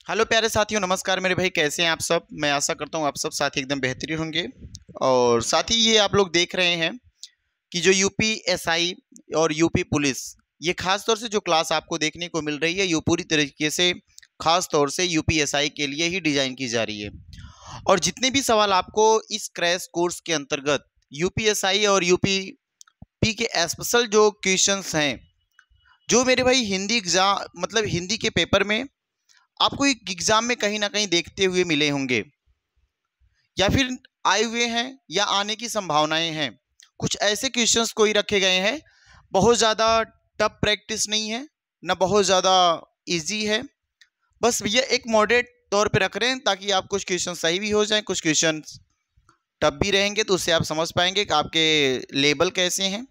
Hello प्यारे साथियों, नमस्कार मेरे भाई। कैसे हैं आप सब? मैं आशा करता हूँ आप सब साथी एकदम बेहतरीन होंगे। और साथ ही ये आप लोग देख रहे हैं कि जो यूपी एसआई और यूपी पुलिस, ये खास तौर से जो क्लास आपको देखने को मिल रही है, ये पूरी तरीके से खास तौर से यूपी एसआई के लिए ही डिजाइन की जा रही है। और जितने भी सवाल आपको इस क्रैश कोर्स के अंतर्गत यूपी एसआई और यूपी पी के स्पेशल जो क्वेश्चंस हैं, जो मेरे भाई हिंदी एग्जाम मतलब हिंदी के पेपर में आपको एक एग्जाम में कहीं ना कहीं देखते हुए मिले होंगे, या फिर आए हुए हैं, या आने की संभावनाएं हैं। कुछ ऐसे क्वेश्चंस कोई रखे गए हैं, बहुत ज़्यादा टफ प्रैक्टिस नहीं है, ना बहुत ज़्यादा इजी है। बस भैया एक मॉडरेट तौर पे रख रहे हैं ताकि आप कुछ क्वेश्चन सही भी हो जाएं, कुछ क्वेश्चन टफ भी रहेंगे, तो उससे आप समझ पाएंगे कि आपके लेवल कैसे हैं।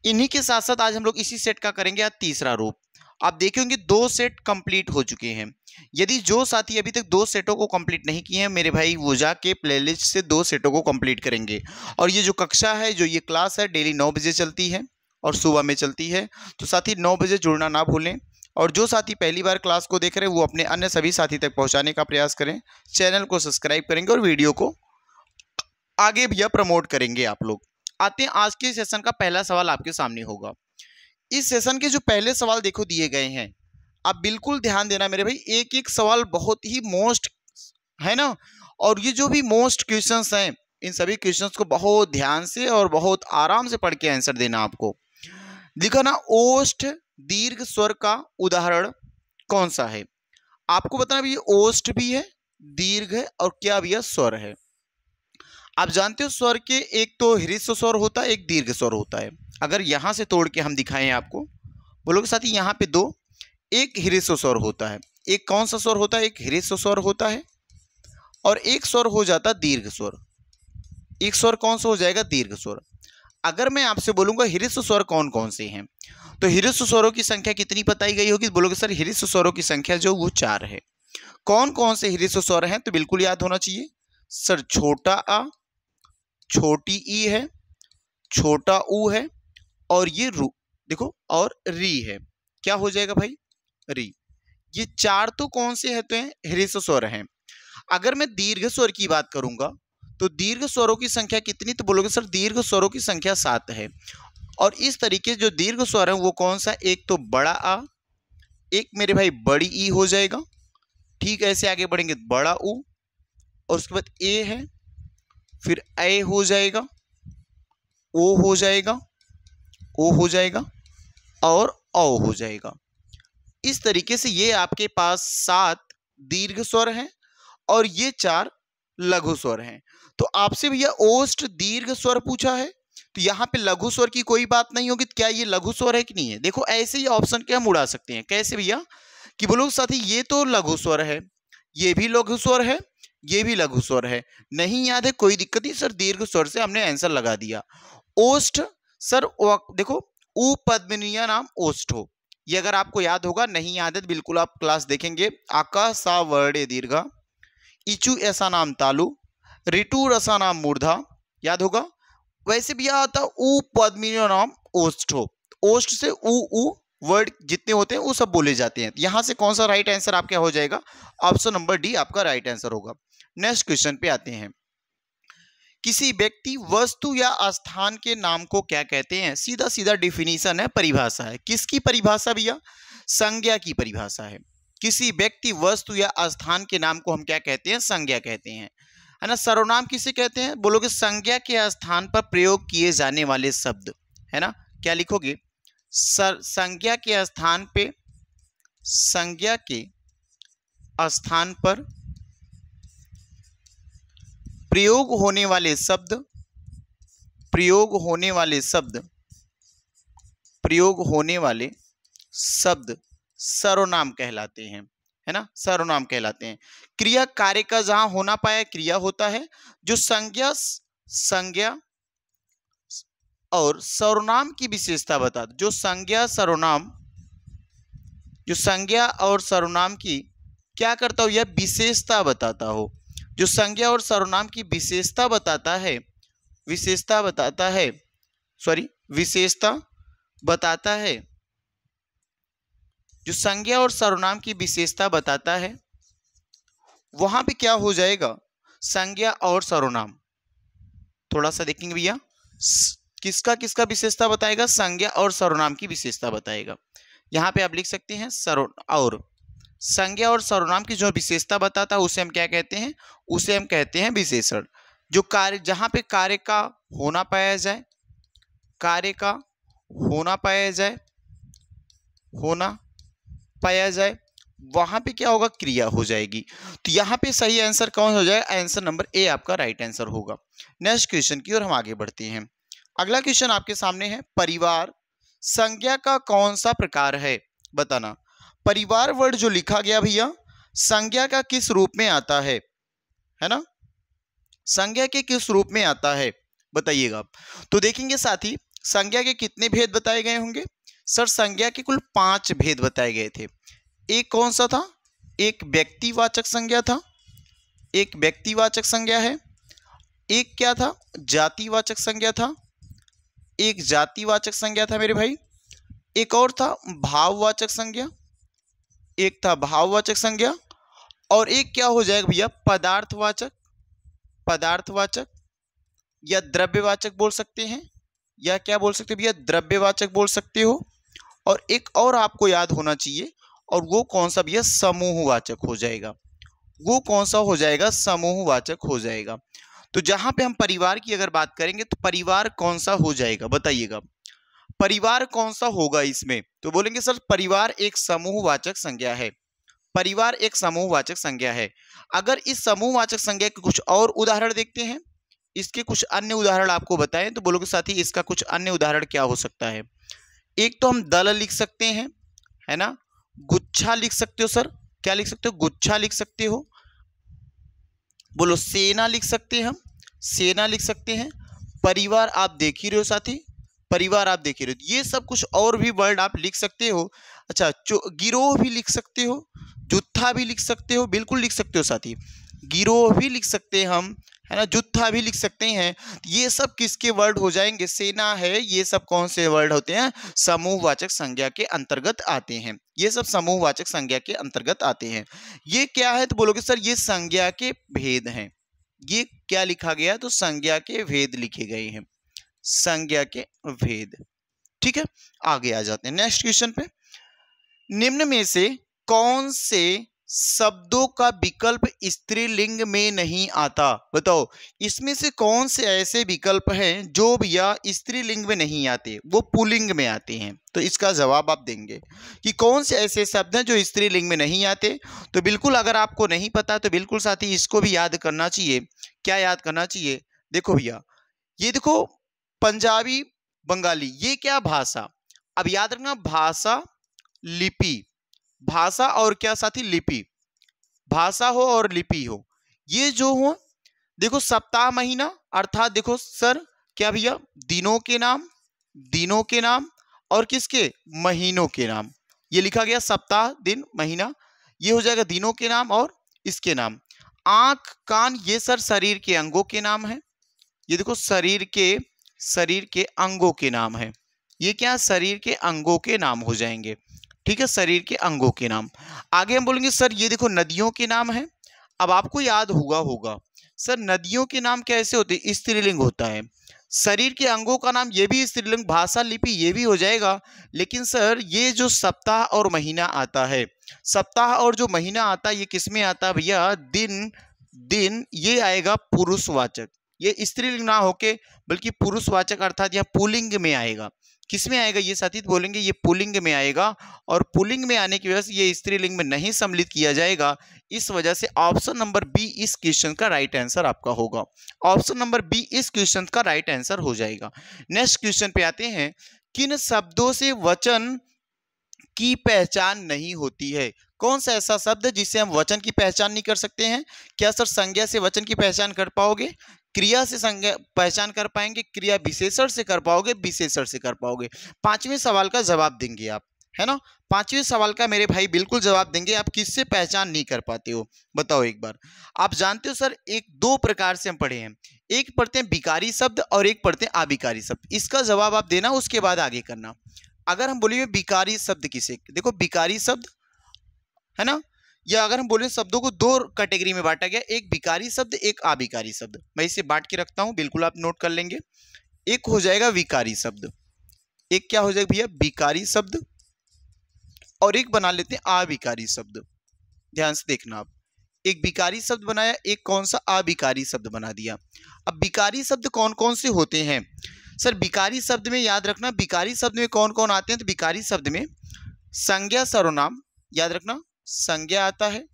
इन्हीं के साथ साथ आज हम लोग इसी सेट का करेंगे आज तीसरा रूप। आप देखेंगे 2 सेट कंप्लीट हो चुके हैं। यदि जो साथी अभी तक 2 सेटों को कंप्लीट नहीं किए हैं मेरे भाई, वो जाके प्लेलिस्ट से 2 सेटों को कंप्लीट करेंगे। और ये जो कक्षा है, जो ये क्लास है, डेली 9 बजे चलती है और सुबह में चलती है। तो साथी 9 बजे जुड़ना ना भूलें। और जो साथी पहली बार क्लास को देख रहे हैं वो अपने अन्य सभी साथी तक पहुंचाने का प्रयास करें। चैनल को सब्सक्राइब करेंगे और वीडियो को आगे भैया प्रमोट करेंगे आप लोग। आते हैं आज के सेशन का पहला सवाल आपके सामने होगा। इस सेशन के जो पहले सवाल देखो दिए गए हैं, आप बिल्कुल ध्यान देना मेरे भाई। एक एक सवाल बहुत ही मोस्ट है ना। और ये जो भी मोस्ट क्वेश्चंस हैं, इन सभी क्वेश्चंस को बहुत ध्यान से और बहुत आराम से पढ़ के आंसर देना आपको। देखो ना, ओष्ठ दीर्घ स्वर का उदाहरण कौन सा है? आपको बताना भी, ओष्ठ भी है, दीर्घ है, और क्या भी है, स्वर है। आप जानते हो स्वर के एक तो ह्रस्व स्वर होता है, एक दीर्घ स्वर होता है। अगर यहां से तोड़ के हम दिखाएं आपको, बोलोगे साथी यहाँ पे दो, एक ह्रस्व स्वर होता है, एक कौन सा स्वर होता है, एक ह्रस्व स्वर होता है, और एक स्वर हो जाता है दीर्घ स्वर। एक स्वर कौन सा हो जाएगा? दीर्घ स्वर। अगर मैं आपसे बोलूंगा ह्रस्व स्वर कौन कौन से हैं, तो ह्रस्व स्वरों की संख्या कितनी बताई गई होगी? बोलोगे सर ह्रस्व स्वरों की संख्या जो वो 4 है। कौन कौन से ह्रस्व स्वर हैं? तो बिल्कुल याद होना चाहिए सर, छोटा आ, छोटी ई है, छोटा ऊ है, और ये रू, देखो, और री है। क्या हो जाएगा भाई? री। ये 4 तो कौन से हैं? तो ह्रस्व स्वर हैं। अगर मैं दीर्घ स्वर की बात करूंगा तो दीर्घ स्वरों की संख्या कितनी? तो बोलोगे सर दीर्घ स्वरों की संख्या 7 है। और इस तरीके जो दीर्घ स्वर है वो कौन सा? एक तो बड़ा आ, एक मेरे भाई बड़ी ई हो जाएगा। ठीक है, ऐसे आगे बढ़ेंगे, बड़ा ऊ, और उसके बाद ए है, फिर ए हो जाएगा, ओ हो जाएगा, ओ हो जाएगा, और औ हो जाएगा। इस तरीके से ये आपके पास 7 दीर्घ स्वर हैं और ये 4 लघु स्वर हैं। तो आपसे भैया ओष्ठ दीर्घ स्वर पूछा है, तो यहाँ पे लघु स्वर की कोई बात नहीं होगी। क्या ये लघु स्वर है कि नहीं है? देखो ऐसे ही ऑप्शन के हम उड़ा सकते हैं। कैसे भैया? कि बोलो साथी ये तो लघु स्वर है, ये भी लघु स्वर है, ये भी लघु स्वर है। नहीं याद है, कोई दिक्कत नहीं सर, दीर्घ स्वर से हमने आंसर लगा दिया। ओष्ठ सर, देखो ऊ पद्मिनिया नाम ओष्ठ हो, ये अगर आपको याद होगा। नहीं याद है तो बिल्कुल आप क्लास देखेंगे। आका सा वर्डे दीर्घा, इचू ऐसा नाम तालु, ऋतु रसा नाम मूर्धा, याद होगा। वैसे भी यह आता ऊ पद्मिनिया नाम ओष्ठ हो। ओष्ठ से ऊ वर्ड जितने होते हैं वो सब बोले जाते हैं। यहां से कौन सा राइट आंसर आपका हो जाएगा? ऑप्शन नंबर डी आपका राइट आंसर होगा। नेक्स्ट क्वेश्चन पे आते हैं। किसी व्यक्ति, वस्तु या स्थान के नाम को क्या कहते हैं? सीधा सीधा डिफिनीशन है, परिभाषा है। किसकी परिभाषा भैया? संज्ञा की परिभाषा है। किसी व्यक्ति, वस्तु या स्थान के नाम को हम क्या कहते हैं? संज्ञा कहते हैं, है ना। सर्वनाम किसे कहते हैं? बोलोगे संज्ञा के स्थान पर प्रयोग किए जाने वाले शब्द, है ना। क्या लिखोगे? संज्ञा के स्थान पे, संज्ञा के स्थान पर प्रयोग होने वाले शब्द, प्रयोग होने वाले शब्द, प्रयोग होने वाले शब्द सर्वनाम कहलाते हैं, है ना। सर्वनाम कहलाते हैं। क्रिया कार्य का जहां होना पाया क्रिया होता है। जो संज्ञा, संज्ञा और सर्वनाम की विशेषता बता, जो संज्ञा सर्वनाम, जो संज्ञा और सर्वनाम की क्या करता हो? यह विशेषता बताता हो। जो संज्ञा और सर्वनाम की विशेषता बताता है, विशेषता बताता है, सॉरी विशेषता बताता है, जो संज्ञा और सर्वनाम की विशेषता बताता है, वहां पे क्या हो जाएगा, संज्ञा और सर्वनाम। थोड़ा सा देखेंगे भैया, किसका किसका विशेषता बताएगा, संज्ञा और सर्वनाम की विशेषता बताएगा। यहाँ पे आप लिख सकते हैं सर्व और संज्ञा और सर्वनाम की जो विशेषता बताता है उसे हम क्या कहते हैं, उसे हम कहते हैं विशेषण। जो कार्य, जहां पे कार्य का होना पाया जाए, कार्य का होना पाया जाए, होना पाया जाए, वहां पे क्या होगा, क्रिया हो जाएगी। तो यहाँ पे सही आंसर कौन हो जाएगा, आंसर नंबर ए आपका राइट आंसर होगा। नेक्स्ट क्वेश्चन की ओर हम आगे बढ़ते हैं। अगला क्वेश्चन आपके सामने है, परिवार संज्ञा का कौन सा प्रकार है, बताना। परिवार वर्ड जो लिखा गया भैया, संज्ञा का किस रूप में आता है ना, संज्ञा के किस रूप में आता है बताइएगा। तो देखेंगे साथी, संज्ञा के कितने भेद बताए गए होंगे सर, संज्ञा के कुल 5 भेद बताए गए थे। एक कौन सा था, एक व्यक्तिवाचक संज्ञा था, एक व्यक्तिवाचक संज्ञा है, एक क्या था, जातिवाचक संज्ञा था, एक जातिवाचक संज्ञा था मेरे भाई, एक और था भाववाचक संज्ञा, एक था भाववाचक संज्ञा, और एक क्या हो जाएगा भैया, पदार्थवाचक, पदार्थवाचक या द्रव्यवाचक बोल सकते हैं, या क्या बोल सकते हैं भैया, द्रव्यवाचक बोल सकते हो। और एक और आपको याद होना चाहिए, और वो कौन सा भैया, समूहवाचक हो जाएगा। वो कौन सा हो जाएगा, समूहवाचक हो जाएगा। तो जहां पे हम परिवार की अगर बात करेंगे तो परिवार कौन सा हो जाएगा बताइएगा, परिवार कौन सा होगा इसमें, तो बोलेंगे सर परिवार एक समूहवाचक संज्ञा है, परिवार एक समूहवाचक संज्ञा है। अगर इस समूहवाचक संज्ञा के कुछ और उदाहरण देखते हैं, इसके कुछ अन्य उदाहरण आपको बताएं, तो बोलोगे साथी इसका कुछ अन्य उदाहरण क्या हो सकता है। एक तो हम दल लिख सकते हैं, है ना, गुच्छा लिख सकते हो सर, क्या लिख सकते हो, गुच्छा लिख सकते हो, बोलो सेना लिख सकते हैं हम, सेना लिख सकते हैं, परिवार आप देख ही रहे हो साथी, परिवार आप देख ही रहे हो, ये सब कुछ और भी वर्ड आप लिख सकते हो। अच्छा, गिरोह भी लिख सकते हो, जुत्था भी लिख सकते हो, बिल्कुल लिख सकते हो साथी, गिरोह भी लिख सकते हैं हम, है ना, जुत्था भी लिख सकते हैं। ये सब किसके वर्ड हो जाएंगे, सेना है, ये सब कौन से वर्ड होते हैं, समूहवाचक संज्ञा के अंतर्गत आते हैं, ये सब समूहवाचक संज्ञा के अंतर्गत आते हैं। ये क्या है तो बोलोगे सर ये संज्ञा के भेद हैं, ये क्या लिखा गया, तो संज्ञा के भेद लिखे गए हैं, संज्ञा के भेद। ठीक है, आगे आ जाते हैं नेक्स्ट क्वेश्चन पे। निम्न में से कौन से शब्दों का विकल्प स्त्रीलिंग में नहीं आता, बताओ इसमें से कौन से ऐसे विकल्प हैं जो भैया स्त्रीलिंग में नहीं आते, वो पुल्लिंग में आते हैं। तो इसका जवाब आप देंगे कि कौन से ऐसे शब्द हैं जो स्त्रीलिंग में नहीं आते। तो बिल्कुल अगर आपको नहीं पता तो बिल्कुल साथी इसको भी याद करना चाहिए। क्या याद करना चाहिए, देखो भैया ये देखो पंजाबी बंगाली, ये क्या भाषा, अब याद रखना भाषा लिपि, भाषा और क्या साथी, लिपि, भाषा हो और लिपि हो, ये जो हो देखो सप्ताह महीना अर्थात देखो सर क्या भैया, दिनों के नाम, दिनों के नाम और किसके, महीनों के नाम, ये लिखा गया सप्ताह दिन महीना, ये हो जाएगा दिनों के नाम और इसके नाम। आंख कान ये सर शरीर के अंगों के नाम है, ये देखो शरीर के अंगों के नाम है, ये क्या शरीर के अंगों के नाम हो जाएंगे। ठीक है, शरीर के अंगों के नाम। आगे हम बोलेंगे सर ये देखो नदियों के नाम है। अब आपको याद होगा सर नदियों के नाम कैसे होते हैं, स्त्रीलिंग होता है, शरीर के अंगों का नाम ये भी स्त्रीलिंग, भाषा लिपि ये भी हो जाएगा। लेकिन सर ये जो सप्ताह और महीना आता है, सप्ताह और जो महीना आता है ये किस में आता है भैया, दिन, दिन ये आएगा पुरुषवाचक, ये स्त्रीलिंग ना होके बल्कि पुरुषवाचक अर्थात यह पुल्लिंग में आएगा। किस में आएगा ये साथी, बोलेंगे ये पुल्लिंग में आएगा, और पुल्लिंग में आने की वजह से ये स्त्रीलिंग में नहीं सम्मिलित किया जाएगा। इस वजह से ऑप्शन नंबर बी इस क्वेश्चन का राइट आंसर आपका होगा, ऑप्शन नंबर बी इस क्वेश्चन का राइट आंसर हो जाएगा। नेक्स्ट क्वेश्चन पे आते हैं, किन शब्दों से वचन की पहचान नहीं होती है, कौन सा ऐसा शब्द जिससे हम वचन की पहचान नहीं कर सकते हैं। क्या सर संज्ञा से वचन की पहचान कर पाओगे, क्रिया से संज्ञा पहचान कर पाएंगे, क्रिया विशेषण से कर पाओगे, विशेषण से कर पाओगे। पांचवें सवाल का जवाब देंगे आप, है ना, पांचवें सवाल का मेरे भाई बिल्कुल जवाब देंगे। आप किससे पहचान नहीं कर पाते हो बताओ एक बार। आप जानते हो सर एक दो प्रकार से हम पढ़े हैं, एक पढ़ते हैं विकारी शब्द और एक पढ़ते हैं अविकारी शब्द। इसका जवाब आप देना, उसके बाद आगे करना। अगर हम बोलिए विकारी शब्द किसे, देखो विकारी शब्द है ना, या अगर हम बोले शब्दों को दो कैटेगरी में बांटा गया, एक विकारी शब्द, एक अविकारी शब्द। मैं इसे बांट के रखता हूं, बिल्कुल आप नोट कर लेंगे। एक हो जाएगा विकारी शब्द, एक क्या हो जाएगा भैया, विकारी शब्द, और एक बना लेते हैं अविकारी शब्द। ध्यान से देखना आप, एक विकारी शब्द बनाया, एक कौन सा, अविकारी शब्द बना दिया। अब विकारी शब्द कौन कौन से होते हैं सर? विकारी शब्द में याद रखना, विकारी शब्द में कौन कौन आते हैं? तो विकारी शब्द में संज्ञा सर्वनाम, याद रखना, संज्ञा आता है।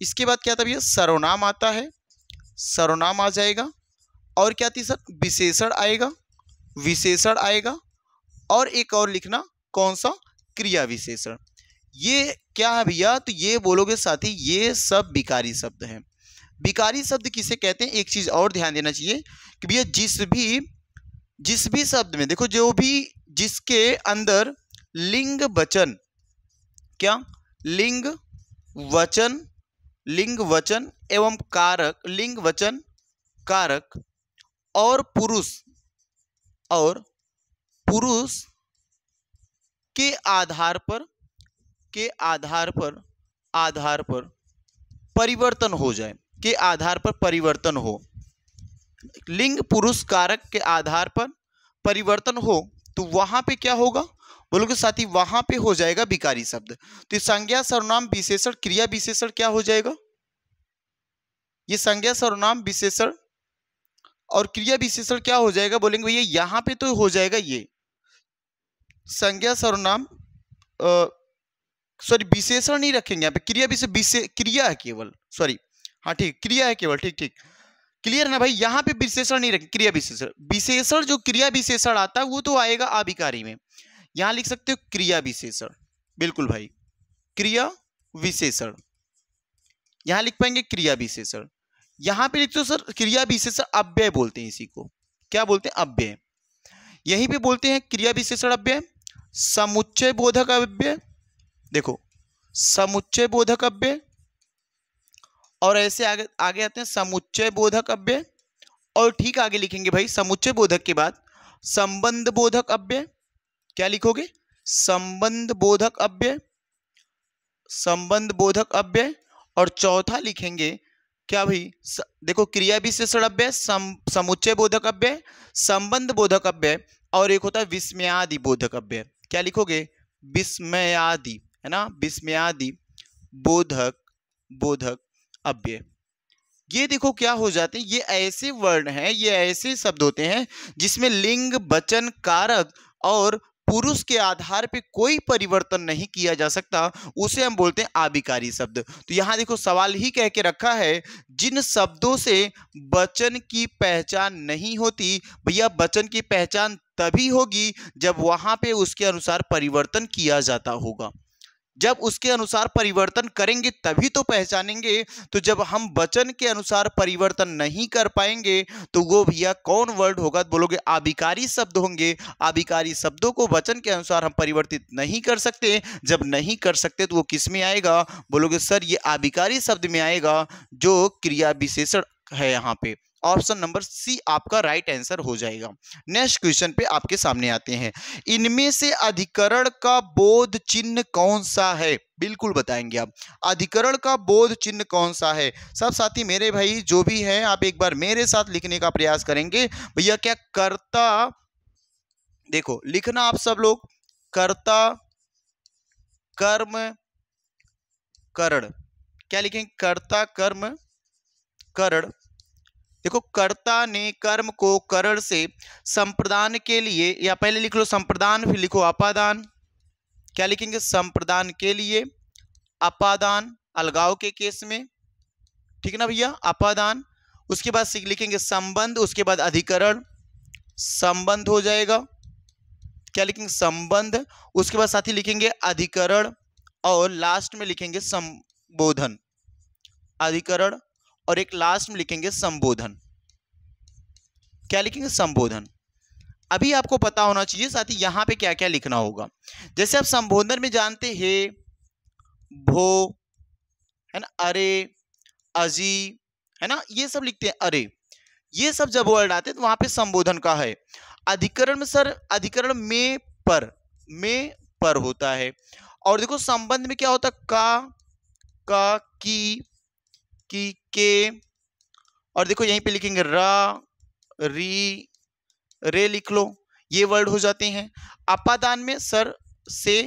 इसके बाद क्या आता है भैया, सर्वनाम आता है, सर्वनाम आ जाएगा। और क्या आती है सर, विशेषण आएगा, विशेषण आएगा। और एक और लिखना, कौन सा, क्रिया विशेषण। ये क्या है भैया, तो ये बोलोगे साथी, ये सब विकारी शब्द हैं। विकारी शब्द किसे कहते हैं? एक चीज और ध्यान देना चाहिए कि भैया जिस भी शब्द में देखो, जो भी जिसके अंदर लिंग वचन, क्या, लिंग वचन एवं कारक, लिंग वचन कारक और पुरुष के आधार पर परिवर्तन हो जाए, के आधार पर परिवर्तन हो, लिंग पुरुष कारक के आधार पर परिवर्तन हो, तो वहां पे क्या होगा बोलोगे साथी, वहां पे हो जाएगा विकारी शब्द। तो संज्ञा सर्वनाम विशेषण क्रिया विशेषण क्या हो जाएगा, ये संज्ञा सर्वनाम विशेषण और क्रिया विशेषण क्या हो जाएगा, बोलेंगे भैया यहां पे तो हो जाएगा ये संज्ञा सर्वनाम, सॉरी विशेषण नहीं रखेंगे यहाँ पे, क्रिया क्रिया है केवल, सॉरी हाँ ठीक, क्रिया है केवल, ठीक, क्लियर ना भाई, यहाँ पे विशेषण नहीं रखेंगे, क्रिया विशेषण। विशेषण जो क्रिया विशेषण आता है वो तो आएगा अविकारी में, यहां लिख सकते हो क्रिया विशेषण, बिल्कुल भाई, क्रिया विशेषण, यहां लिख पाएंगे क्रिया विशेषण। यहां पे लिखते हो सर क्रिया विशेषण अव्यय बोलते हैं इसी को, क्या बोलते हैं, अव्यय। यहीं पे बोलते हैं क्रिया विशेषण अव्यय, समुच्चय बोधक अव्यय, देखो समुच्चय बोधक अव्यय, और ऐसे आगे आगे आते हैं समुच्चय बोधक अव्यय, और ठीक आगे लिखेंगे भाई समुच्चय बोधक के बाद संबंध बोधक अव्यय। क्या लिखोगे, संबंध बोधक अव्यय, संबंध बोधक अव्यय। और चौथा लिखेंगे क्या भाई, देखो क्रिया विशेषण अव्यय, समुच्चय बोधक अव्यय, संबंध बोधक अव्यय, और एक होता है विस्मयादि बोधक अव्यय। क्या लिखोगे, विस्मयादि, है ना, विस्मयादि बोधक अव्यय। ये देखो क्या हो जाते हैं, ये ऐसे वर्ड हैं, ये ऐसे शब्द होते हैं जिसमें लिंग वचन कारक और पुरुष के आधार पे कोई परिवर्तन नहीं किया जा सकता, उसे हम बोलते हैं अविकारी शब्द। तो यहां देखो सवाल ही कह के रखा है, जिन शब्दों से वचन की पहचान नहीं होती, भैया वचन की पहचान तभी होगी जब वहां पे उसके अनुसार परिवर्तन किया जाता होगा। जब उसके अनुसार परिवर्तन करेंगे तभी तो पहचानेंगे। तो जब हम वचन के अनुसार परिवर्तन नहीं कर पाएंगे तो वो भैया कौन वर्ड होगा, बोलोगे अविकारी शब्द होंगे। अविकारी शब्दों को वचन के अनुसार हम परिवर्तित नहीं कर सकते। जब नहीं कर सकते तो वो किस में आएगा, बोलोगे सर ये अविकारी शब्द में आएगा, जो क्रिया विशेषण है। यहाँ पे ऑप्शन नंबर सी आपका राइट आंसर हो जाएगा। नेक्स्ट क्वेश्चन पे आपके सामने आते हैं, इनमें से अधिकरण का बोध चिन्ह कौन सा है, बिल्कुल बताएंगे आप। अधिकरण का बोध चिन्ह कौन सा है, सब साथी मेरे भाई जो भी हैं आप एक बार मेरे साथ लिखने का प्रयास करेंगे। भैया क्या कर्ता, देखो लिखना आप सब लोग, कर्ता कर्म करण, क्या लिखेंगे, कर्ता कर्म करण। देखो कर्ता ने कर्म को करण से संप्रदान के लिए, या पहले लिख लो संप्रदान फिर लिखो अपादान। क्या लिखेंगे, संप्रदान के लिए अपादान, अलगाव के केस में, ठीक है ना भैया, अपादान। उसके बाद लिखेंगे संबंध, उसके बाद अधिकरण, संबंध हो जाएगा। क्या लिखेंगे, संबंध। उसके बाद साथी लिखेंगे अधिकरण, और लास्ट में लिखेंगे संबोधन, अधिकरण, और एक लास्ट में लिखेंगे संबोधन। क्या लिखेंगे, संबोधन। अभी आपको पता होना चाहिए साथी यहां पे क्या क्या लिखना होगा। जैसे आप संबोधन में जानते हैं भो, है ना, अरे, अजी, है ना, ये सब लिखते हैं, अरे, ये सब जब वर्ड आते हैं तो वहां पे संबोधन का है। अधिकरण में सर, अधिकरण में पर होता है। और देखो संबंध में क्या होता है, का, का, की, के, और देखो यहीं पे लिखेंगे रा, री, रे लिख लो, ये वर्ड हो जाते हैं। अपादान में सर से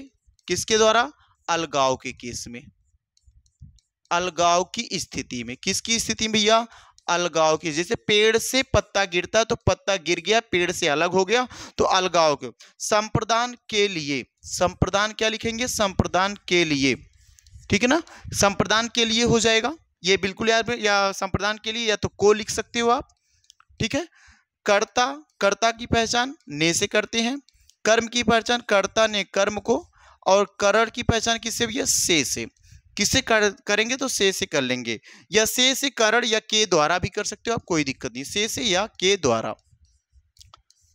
किसके द्वारा? अलगाव के केस में, अलगाव की स्थिति में। किसकी स्थिति में भैया? अलगाव की। जैसे पेड़ से पत्ता गिरता तो पत्ता गिर गया, पेड़ से अलग हो गया, तो अलगाव के। संप्रदान के लिए, संप्रदान क्या लिखेंगे? संप्रदान के लिए, ठीक है ना, संप्रदान के लिए हो जाएगा ये, बिल्कुल याद, या संप्रदान के लिए या तो को लिख सकते हो आप, ठीक है। कर्ता, कर्ता की पहचान ने से करते हैं, कर्म की पहचान कर्ता ने कर्म को, और करण की पहचान किससे भैया? से। किससे करेंगे? तो से कर लेंगे, या से करण या के द्वारा भी कर सकते हो आप, कोई दिक्कत नहीं, से या के द्वारा।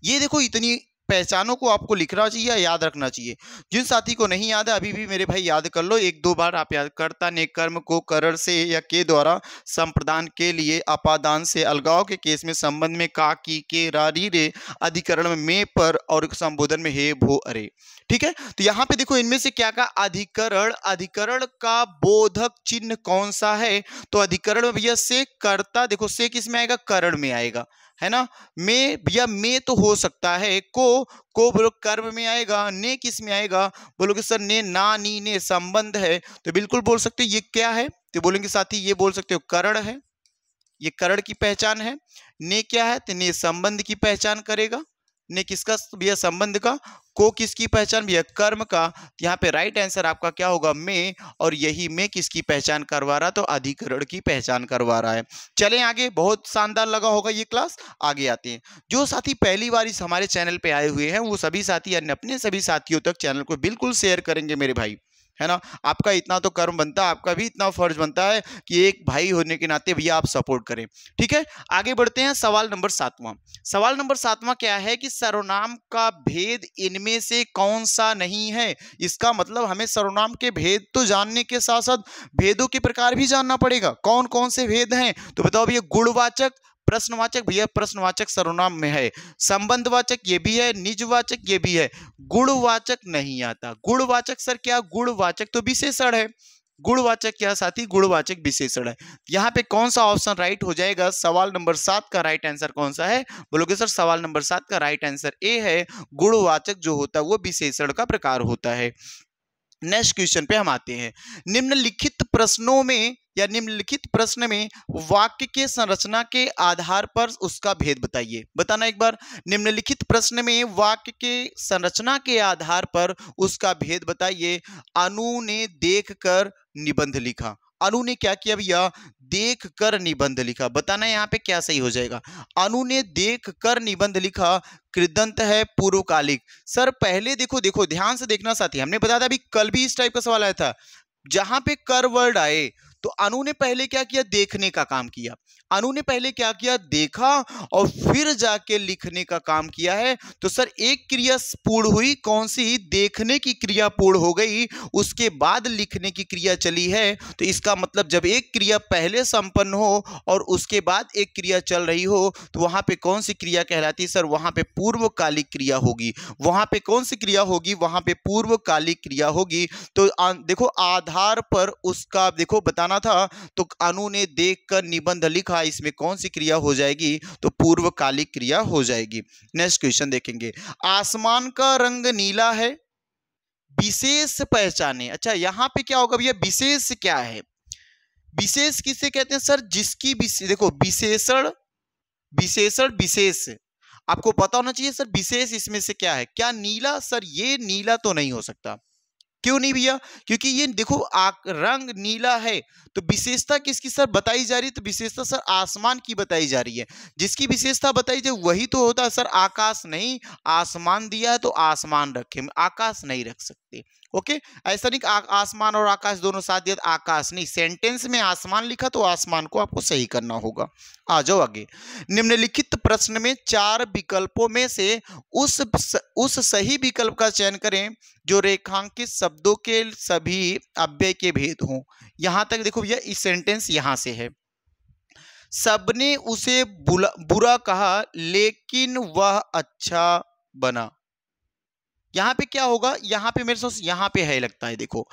ये देखो इतनी पहचानों को आपको लिखना चाहिए या याद रखना चाहिए। जिन साथी को नहीं याद है अभी भी मेरे भाई याद कर लो, एक दो बार आप याद। कर्ता ने कर्म को करण से या के द्वारा, संप्रदान के लिए, अपादान से, अलगाव के केस में, संबंध में का, की, के, रा, री, रे, अधिकरण में पर, और संबोधन में हे, भो, अरे, ठीक है। तो यहाँ पे देखो इनमें से क्या का अधिकरण, अधिकरण का बोधक चिन्ह कौन सा है? तो अधिकरण में भैया से कर्ता, देखो से किस में आएगा? करण में आएगा, है ना। में भैया में तो हो सकता है, को बोलो कर्म में आएगा, ने किस में आएगा? बोलोगे सर ने, ना, नी, ने संबंध है, तो बिल्कुल बोल सकते हो ये क्या है, तो बोलेंगे साथी ये बोल सकते हो करण है, ये करण की पहचान है। ने क्या है? तो ने संबंध की पहचान करेगा, ने किसका भैया? संबंध का। को किसकी पहचान भैया? कर्म का। यहाँ पे राइट आंसर आपका क्या होगा? में, और यही में किसकी पहचान करवा रहा? तो अधिकरण की पहचान करवा रहा है। चलें आगे, बहुत शानदार लगा होगा ये क्लास। आगे आते हैं, जो साथी पहली बार इस हमारे चैनल पे आए हुए हैं वो सभी साथी अपने सभी साथियों तक चैनल को बिल्कुल शेयर करेंगे मेरे भाई, है ना। आपका इतना तो कर्म बनता है, आपका भी इतना फर्ज बनता है कि एक भाई होने के नाते भैया आप सपोर्ट करें, ठीक है। आगे बढ़ते हैं, सवाल नंबर 7वां। सवाल नंबर 7वां क्या है कि सर्वनाम का भेद इनमें से कौन सा नहीं है? इसका मतलब हमें सर्वनाम के भेद तो जानने के साथ साथ भेदों के प्रकार भी जानना पड़ेगा। कौन कौन से भेद हैं? तो बताओ भैया। गुणवाचक, प्रश्नवाचक भैया प्रश्नवाचक सर्वनाम में है, संबंधवाचक ये भी है, निजवाचक ये भी है, गुणवाचक नहीं आता। गुणवाचक सर क्या? गुणवाचक तो विशेषण है, गुणवाचक क्या साथी? गुणवाचक विशेषण है। यहाँ पे कौन सा ऑप्शन राइट हो जाएगा? सवाल नंबर 7 का राइट आंसर कौन सा है? बोलोगे सर सवाल नंबर 7 का राइट आंसर ए है, गुणवाचक जो होता है वो विशेषण का प्रकार होता है। नेक्स्ट क्वेश्चन पे हम आते हैं। निम्नलिखित प्रश्नों में या निम्नलिखित प्रश्न में वाक्य के संरचना के आधार पर उसका भेद बताइए। बताना एक बार। निम्नलिखित प्रश्न में वाक्य के संरचना के आधार पर उसका भेद बताइए। अनु ने देखकर निबंध लिखा। अनु ने क्या किया भैया? देख कर निबंध लिखा। बताना यहाँ पे क्या सही हो जाएगा। अनु ने देख कर निबंध लिखा, कृदंत है पूर्वकालिक। सर पहले देखो, देखो ध्यान से देखना साथी, हमने बताया था अभी कल भी इस टाइप का सवाल आया था, जहां पे कर वर्ड आए तो अनु ने पहले क्या किया? देखने का काम किया। अनु ने पहले क्या किया? देखा और फिर जाके लिखने का काम किया है। तो सर एक क्रिया पूर्ण हुई, कौन सी? देखने की क्रिया पूर्ण हो गई, उसके बाद लिखने की क्रिया चली है। तो इसका मतलब जब एक क्रिया पहले संपन्न हो और उसके बाद एक क्रिया चल रही हो तो वहां पे कौन सी क्रिया कहलाती है? सर वहां पे पूर्वकालिक क्रिया होगी। वहां पे कौन सी क्रिया होगी? वहां पे पूर्वकालिक क्रिया होगी। तो देखो आधार पर उसका देखो बताना था, तो अनु ने देखकर निबंध लिखा, इसमें कौन सी क्रिया हो जाएगी? तो पूर्वकालिक क्रिया हो जाएगी। नेक्स्ट क्वेश्चन देखेंगे। आसमान का रंग नीला है, विशेष पहचाने। अच्छा यहां पे क्या होगा भैया? विशेष क्या है? विशेष किसे कहते हैं सर? जिसकी देखो विशेषण, विशेषण विशेष आपको पता होना चाहिए सर। विशेष इसमें से क्या है? क्या नीला? सर ये नीला तो नहीं हो सकता। क्यों नहीं भैया? क्योंकि ये देखो रंग नीला है, तो विशेषता किसकी सर बताई जा रही है? तो विशेषता सर आसमान की बताई जा रही है। जिसकी विशेषता बताई जाए वही तो होता है सर। आकाश नहीं, आसमान दिया है तो आसमान रखे, आकाश नहीं रख सकते। ओके, ऐसा नहीं आसमान और आकाश दोनों साथ दिया आकाश नहीं। सेंटेंस में आसमान लिखा तो आसमान को आपको सही करना होगा। आ जाओ आगे। निम्नलिखित प्रश्न में 4 विकल्पों में से उस सही विकल्प का चयन करें जो रेखांकित शब्दों के सभी अव्यय के भेद हों। यहां तक देखो भैया, इस सेंटेंस यहां से है, सबने उसे बुरा कहा लेकिन वह अच्छा बना। यहां पे क्या होगा? यहां पे मेरे साथ यहां पे है लगता है, देखो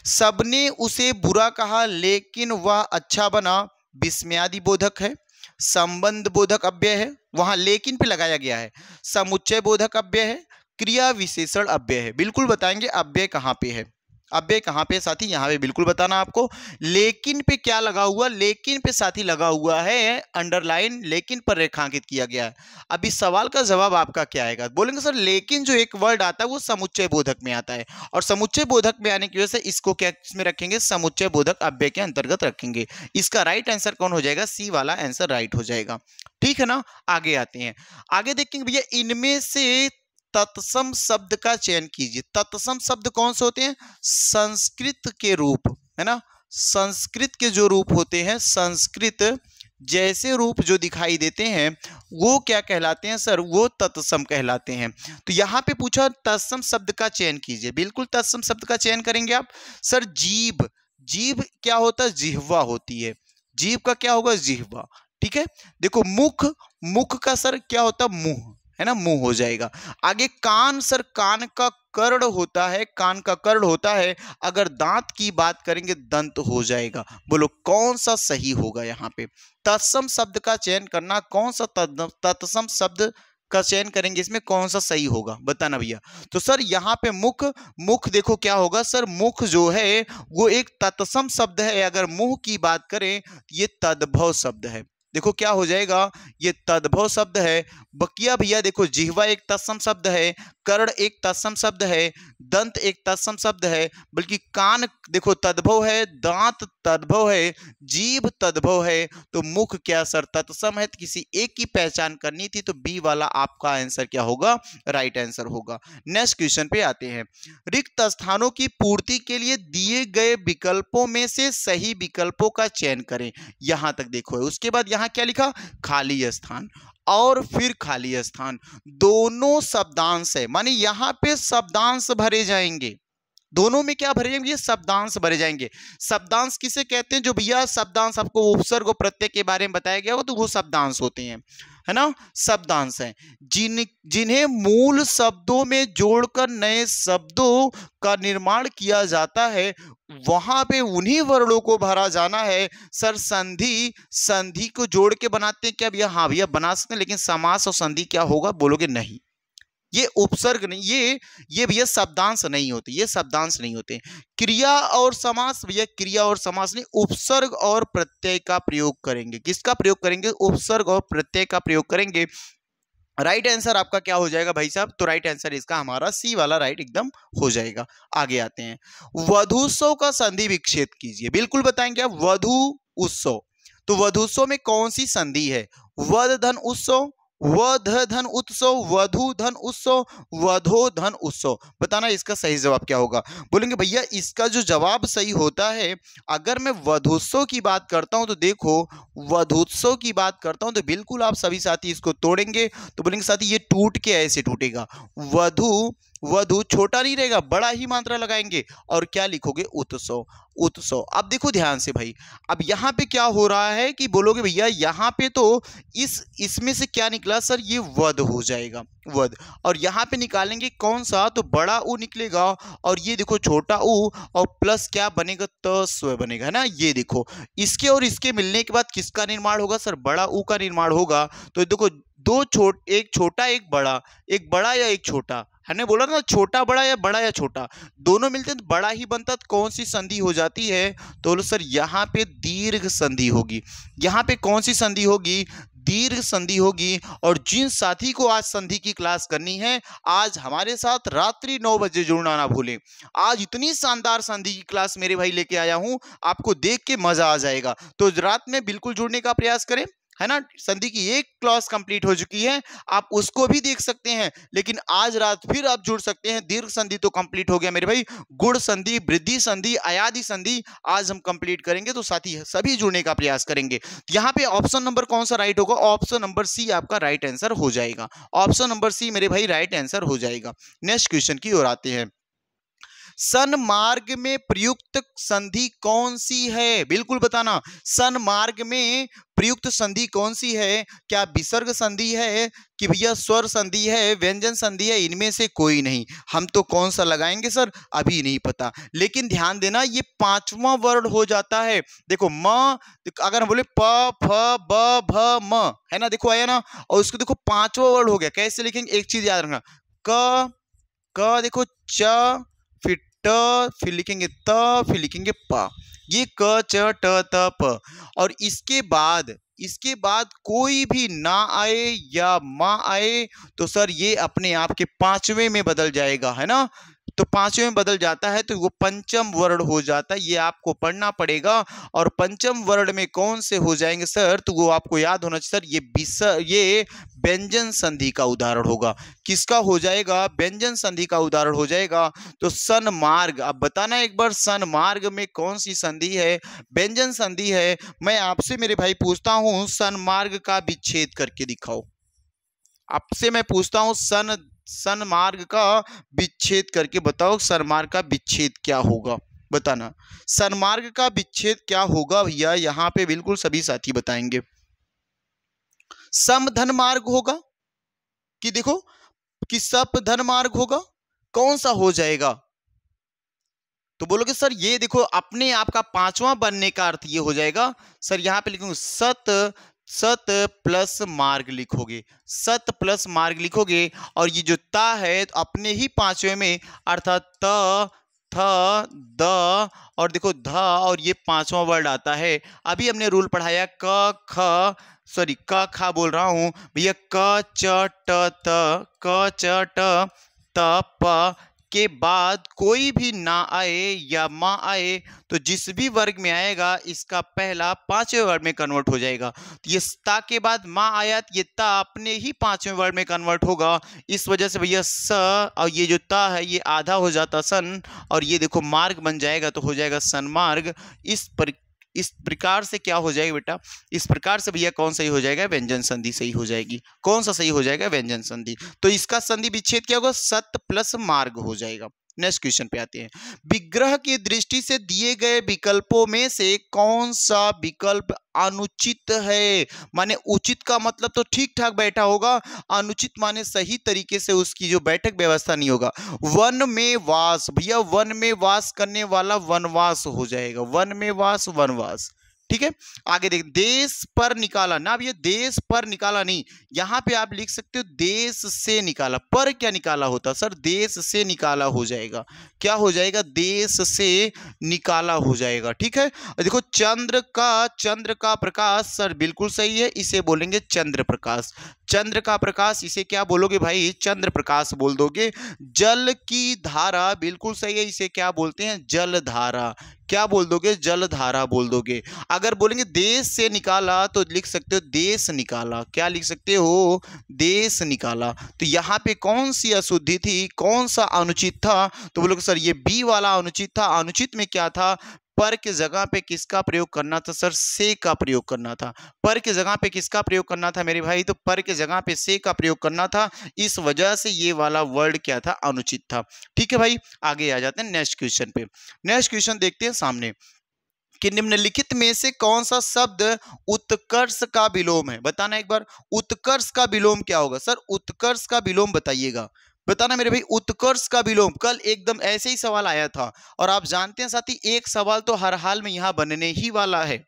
सबने उसे बुरा कहा लेकिन वह अच्छा बना, विस्मयादि बोधक है। संबंध बोधक अव्यय है, वहां लेकिन पे लगाया गया है। समुच्चय बोधक अव्यय है। क्रिया विशेषण अव्यय है। बिल्कुल बताएंगे अव्यय कहाँ पे है, अव्यय कहाँ पे साथी, यहाँ पे बिल्कुल बताना आपको। लेकिन पे क्या लगा हुआ, लेकिन पे साथी लगा हुआ है अंडरलाइन, लेकिन पर रेखांकित किया गया है। अब इस सवाल का जवाब आपका क्या आएगा, बोलेंगे सर लेकिन जो एक वर्ड आता है वो समुच्चय बोधक में आता है, और समुच्चय बोधक में आने की वजह से इसको क्या इसमें रखेंगे, समुच्चय बोधक अव्यय के अंतर्गत रखेंगे। इसका राइट आंसर कौन हो जाएगा, सी वाला आंसर राइट हो जाएगा। ठीक है ना, आगे आते हैं। आगे देखेंगे भैया, इनमें से तत्सम शब्द का चयन कीजिए। तत्सम शब्द कौन से होते हैं, संस्कृत के रूप, है ना, संस्कृत के जो रूप होते हैं, संस्कृत जैसे रूप जो दिखाई देते हैं वो क्या कहलाते हैं सर, वो तत्सम कहलाते हैं। तो यहाँ पे पूछा तत्सम शब्द का चयन कीजिए, बिल्कुल तत्सम शब्द का चयन करेंगे आप। सर जीभ, जीभ क्या होता है, जिह्वा होती है। जीभ का क्या होगा, जिह्वा। ठीक है, देखो मुख, मुख का सर क्या होता है, मुंह, है ना, मुंह हो जाएगा। आगे कान, सर कान का कर्ण होता है, कान का कर्ण होता है। अगर दांत की बात करेंगे दंत हो जाएगा। बोलो कौन सा सही होगा यहाँ पे, तत्सम शब्द का चयन करना, कौन सा तत्सम शब्द का चयन करेंगे, इसमें कौन सा सही होगा बताना भैया। तो सर यहाँ पे मुख, मुख देखो क्या होगा सर, मुख जो है वो एक तत्सम शब्द है। अगर मुंह की बात करें ये तद्भव शब्द है। देखो क्या हो जाएगा, ये तद्भव शब्द है। बकिया भैया देखो जिह्वा एक तत्सम शब्द है, कर्ण एक तत्सम शब्द है, दंत एक तत्सम शब्द है, बल्कि कान देखो तद्भव है, दांत तद्भव है, जीभ तद्भव है। तो मुख क्या सर तत्सम है, तो किसी एक की पहचान करनी थी, तो बी वाला आपका आंसर क्या होगा, राइट आंसर होगा। नेक्स्ट क्वेश्चन पे आते हैं। रिक्त स्थानों की पूर्ति के लिए दिए गए विकल्पों में से सही विकल्पों का चयन करें। यहां तक देखो, उसके बाद यहाँ क्या लिखा, खाली स्थान और फिर खाली स्थान, दोनों शब्दांश है, माने यहां पे शब्दांश भरे जाएंगे। दोनों में क्या भरे जाएंगे, शब्दांश भरे जाएंगे। शब्दांश किसे कहते हैं, जो भैया शब्दांश आपको उपसर्ग और प्रत्यय के बारे में बताया गया हो तो वो शब्दांश होते हैं, है ना, शब्दांश हैं। जिन्हें मूल शब्दों में जोड़कर नए शब्दों का निर्माण किया जाता है, वहां पे उन्हीं वर्णों को भरा जाना है। सर संधि, संधि को जोड़ के बनाते हैं क्या भैया, हाँ भैया बना सकते हैं, लेकिन समास और संधि क्या होगा, बोलोगे नहीं, ये उपसर्ग नहीं, ये भैया शब्दांश नहीं होते, ये शब्दांश नहीं होते। क्रिया और समास भैया, क्रिया और समास नहीं, उपसर्ग और प्रत्यय का प्रयोग करेंगे। किसका प्रयोग करेंगे, उपसर्ग और प्रत्यय का प्रयोग करेंगे। राइट आंसर आपका क्या हो जाएगा भाई साहब, तो राइट आंसर इसका हमारा सी वाला राइट एकदम हो जाएगा। आगे आते हैं, वधूसव का संधि विच्छेद कीजिए। बिल्कुल बताएंगे आप, वधु उत्सव, तो वधूसव में कौन सी संधि है, वध धन उत्सव, वध धन उत्सव, वधु धन उत्सव, वधो धन उत्सव। बताना इसका सही जवाब क्या होगा। बोलेंगे भैया इसका जो जवाब सही होता है, अगर मैं वधोत्सव की बात करता हूं तो देखो, वधोत्सव की बात करता हूं तो बिल्कुल आप सभी साथी इसको तोड़ेंगे, तो बोलेंगे साथी ये टूट के ऐसे टूटेगा। वधु, वधु छोटा नहीं रहेगा, बड़ा ही मात्रा लगाएंगे, और क्या लिखोगे, उत्सव, उत्सव। अब देखो ध्यान से भाई, अब यहाँ पे क्या हो रहा है कि बोलोगे भैया यहाँ पे तो इसमें से क्या निकला सर, ये वध हो जाएगा, वध, और यहाँ पे निकालेंगे कौन सा, तो बड़ा ऊ निकलेगा, और ये देखो छोटा ऊ, और प्लस क्या बनेगा, तस्व बनेगा, है ना। ये देखो इसके और इसके मिलने के बाद किसका निर्माण होगा सर, बड़ा ऊ का निर्माण होगा। तो देखो दो एक छोटा एक बड़ा या एक छोटा, हमने बोला ना छोटा बड़ा या छोटा, दोनों मिलते हैं तो बड़ा ही बनता, तो कौन सी संधि हो जाती है, तो सर यहाँ पे दीर्घ संधि होगी। यहाँ पे कौन सी संधि होगी, दीर्घ संधि होगी। और जिन साथी को आज संधि की क्लास करनी है, आज हमारे साथ रात्रि 9 बजे जुड़ना ना भूलें। आज इतनी शानदार संधि की क्लास मेरे भाई लेके आया हूं, आपको देख के मजा आ जाएगा। तो रात में बिल्कुल जुड़ने का प्रयास करें, है ना। संधि की एक क्लास कंप्लीट हो चुकी है, आप उसको भी देख सकते हैं, लेकिन आज रात फिर आप जुड़ सकते हैं। दीर्घ संधि तो कंप्लीट हो गया मेरे भाई, गुण संधि, वृद्धि संधि, अयादि संधि आज हम कंप्लीट करेंगे, तो साथी सभी जुड़ने का प्रयास करेंगे। यहाँ पे ऑप्शन नंबर कौन सा राइट होगा, ऑप्शन नंबर सी आपका राइट आंसर हो जाएगा। ऑप्शन नंबर सी मेरे भाई राइट आंसर हो जाएगा। नेक्स्ट क्वेश्चन की ओर आते हैं। सन्मार्ग में प्रयुक्त संधि कौन सी है, बिल्कुल बताना। सन्मार्ग में प्रयुक्त संधि कौन सी है? क्या विसर्ग संधि है कि भैया स्वर संधि है, व्यंजन संधि है? इनमें से कोई नहीं। हम तो कौन सा लगाएंगे सर, अभी नहीं पता। लेकिन ध्यान देना, ये पांचवा वर्ड हो जाता है। देखो म, अगर हम बोले प फ ब भ म, है ना, देखो आया ना, और उसको देखो पांचवा वर्ड हो गया। कैसे लिखेंगे, एक चीज याद रखना, क देखो, च, फिर ट, फिर लिखेंगे त, फिर लिखेंगे प। ये क च ट त प। और इसके बाद कोई भी ना आए या मा आए तो सर ये अपने आप के पांचवें में बदल जाएगा, है ना। तो पांचवें में बदल जाता है तो वो पंचम वर्ण हो जाता है। ये आपको पढ़ना पड़ेगा। और पंचम वर्ण में कौन से हो जाएंगे सर, तो वो आपको याद होना चाहिए सर। ये व्यंजन संधि का उदाहरण होगा। किसका हो जाएगा? व्यंजन संधि का उदाहरण हो जाएगा। तो सन्मार्ग, अब बताना एक बार, सन्मार्ग में कौन सी संधि है? व्यंजन संधि है। मैं आपसे मेरे भाई पूछता हूं, सन्मार्ग का विच्छेद करके दिखाओ। आपसे मैं पूछता हूं, सन्मार्ग का विच्छेद करके बताओ। सन्मार्ग का विच्छेद क्या होगा, बताना। सन्मार्ग का विच्छेद क्या होगा भैया? यहां पे बिल्कुल सभी साथी बताएंगे। समधन मार्ग होगा कि देखो कि सपधन मार्ग होगा, कौन सा हो जाएगा? तो बोलोगे सर ये देखो अपने आप का पांचवा बनने का अर्थ ये हो जाएगा सर, यहां पे लिखूंगा सत प्लस मार्ग लिखोगे, सत प्लस मार्ग लिखोगे। और ये जो ता है तो अपने ही पांचवे में, अर्थात त, थ, द, और देखो ध, और ये पांचवा वर्ड आता है। अभी हमने रूल पढ़ाया क ख बोल रहा हूं भैया, क च ट त, क च ट त प के बाद कोई भी ना आए या मा आए तो जिस भी वर्ग में आएगा इसका पहला पांचवें वर्ग में कन्वर्ट हो जाएगा। तो ये ता के बाद मा आया तो ये ता अपने ही पांचवें वर्ग में कन्वर्ट होगा। इस वजह से भैया स, और ये जो ता है ये आधा हो जाता सन, और ये देखो मार्ग बन जाएगा तो हो जाएगा सन्मार्ग। इस प्रकार से क्या हो जाएगा बेटा? इस प्रकार से भैया कौन सही हो जाएगा? व्यंजन संधि सही हो जाएगी। कौन सा सही हो जाएगा? व्यंजन संधि। तो इसका संधि विच्छेद क्या होगा? सत प्लस मार्ग हो जाएगा। नेक्स्ट क्वेश्चन पे आते हैं। विग्रह की दृष्टि से दिए गए विकल्पों में से कौन सा विकल्प अनुचित है? माने उचित का मतलब तो ठीक ठाक बैठा होगा, अनुचित माने सही तरीके से उसकी जो बैठक व्यवस्था नहीं होगा। वन में वास, भैया वन में वास करने वाला वनवास हो जाएगा, वन में वास वनवास। ठीक है, आगे देख, देश पर निकाला ना, अब ये देश पर निकाला नहीं, यहां पे आप लिख सकते हो देश से निकाला। पर क्या निकाला होता सर? देश से निकाला हो जाएगा। क्या हो जाएगा? देश से निकाला हो जाएगा। ठीक है, देखो चंद्र का प्रकाश सर बिल्कुल सही है, इसे बोलेंगे चंद्र प्रकाश। चंद्र का प्रकाश, इसे क्या बोलोगे भाई? चंद्र प्रकाश बोल दोगे। जल की धारा बिल्कुल सही है, इसे क्या बोलते हैं? जल धारा। क्या बोल दोगे? जल धारा बोल दोगे। अगर बोलेंगे देश से निकाला तो लिख सकते हो देश निकाला। क्या लिख सकते हो? देश निकाला। तो यहाँ पे कौन सी अशुद्धि थी, कौन सा अनुचित था? तो बोलोगे सर ये बी वाला अनुचित था। अनुचित में क्या था? पर के जगह पे किसका प्रयोग करना था सर? से का प्रयोग करना था। पर के जगह पे किसका प्रयोग करना था मेरे भाई? तो पर के जगह पे से का प्रयोग करना था। इस वजह से ये वाला वर्ड क्या था? अनुचित था। ठीक है भाई, आगे आ जाते हैं नेक्स्ट क्वेश्चन पे। नेक्स्ट क्वेश्चन देखते हैं सामने कि निम्नलिखित में से कौन सा शब्द उत्कर्ष का विलोम है? बताना एक बार, उत्कर्ष का विलोम क्या होगा सर? उत्कर्ष का विलोम बताइएगा, बताना मेरे भाई। उत्कर्ष का विलोम, कल एकदम ऐसे ही सवाल आया था, और आप जानते हैं साथी एक सवाल तो हर हाल में यहां बनने ही वाला है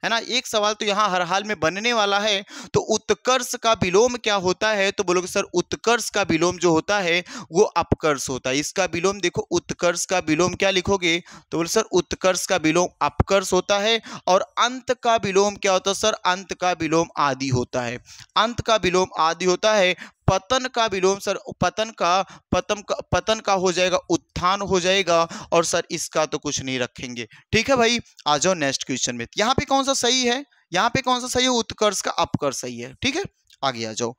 ना, एक सवाल तो यहां हर हाल में बनने वाला है। तो उत्कर्ष का विलोम क्या होता है? तो बोलोगे सर उत्कर्ष का विलोम जो होता है वो अपकर्ष होता है। इसका विलोम देखो, उत्कर्ष का विलोम क्या लिखोगे? तो बोलो सर उत्कर्ष का विलोम अपकर्ष होता है। और अंत का विलोम क्या होता है सर? अंत का विलोम आदि होता है। अंत का विलोम आदि होता है। पतन का विलोम सर, पतन का हो जाएगा उत्थान हो जाएगा। और सर इसका तो कुछ नहीं रखेंगे। ठीक है भाई, आ जाओ नेक्स्ट क्वेश्चन में। यहां पे कौन सा सही है? यहां पे कौन सा सही है? उत्कर्ष का अपकर्ष सही है। ठीक है, आगे आ जाओ।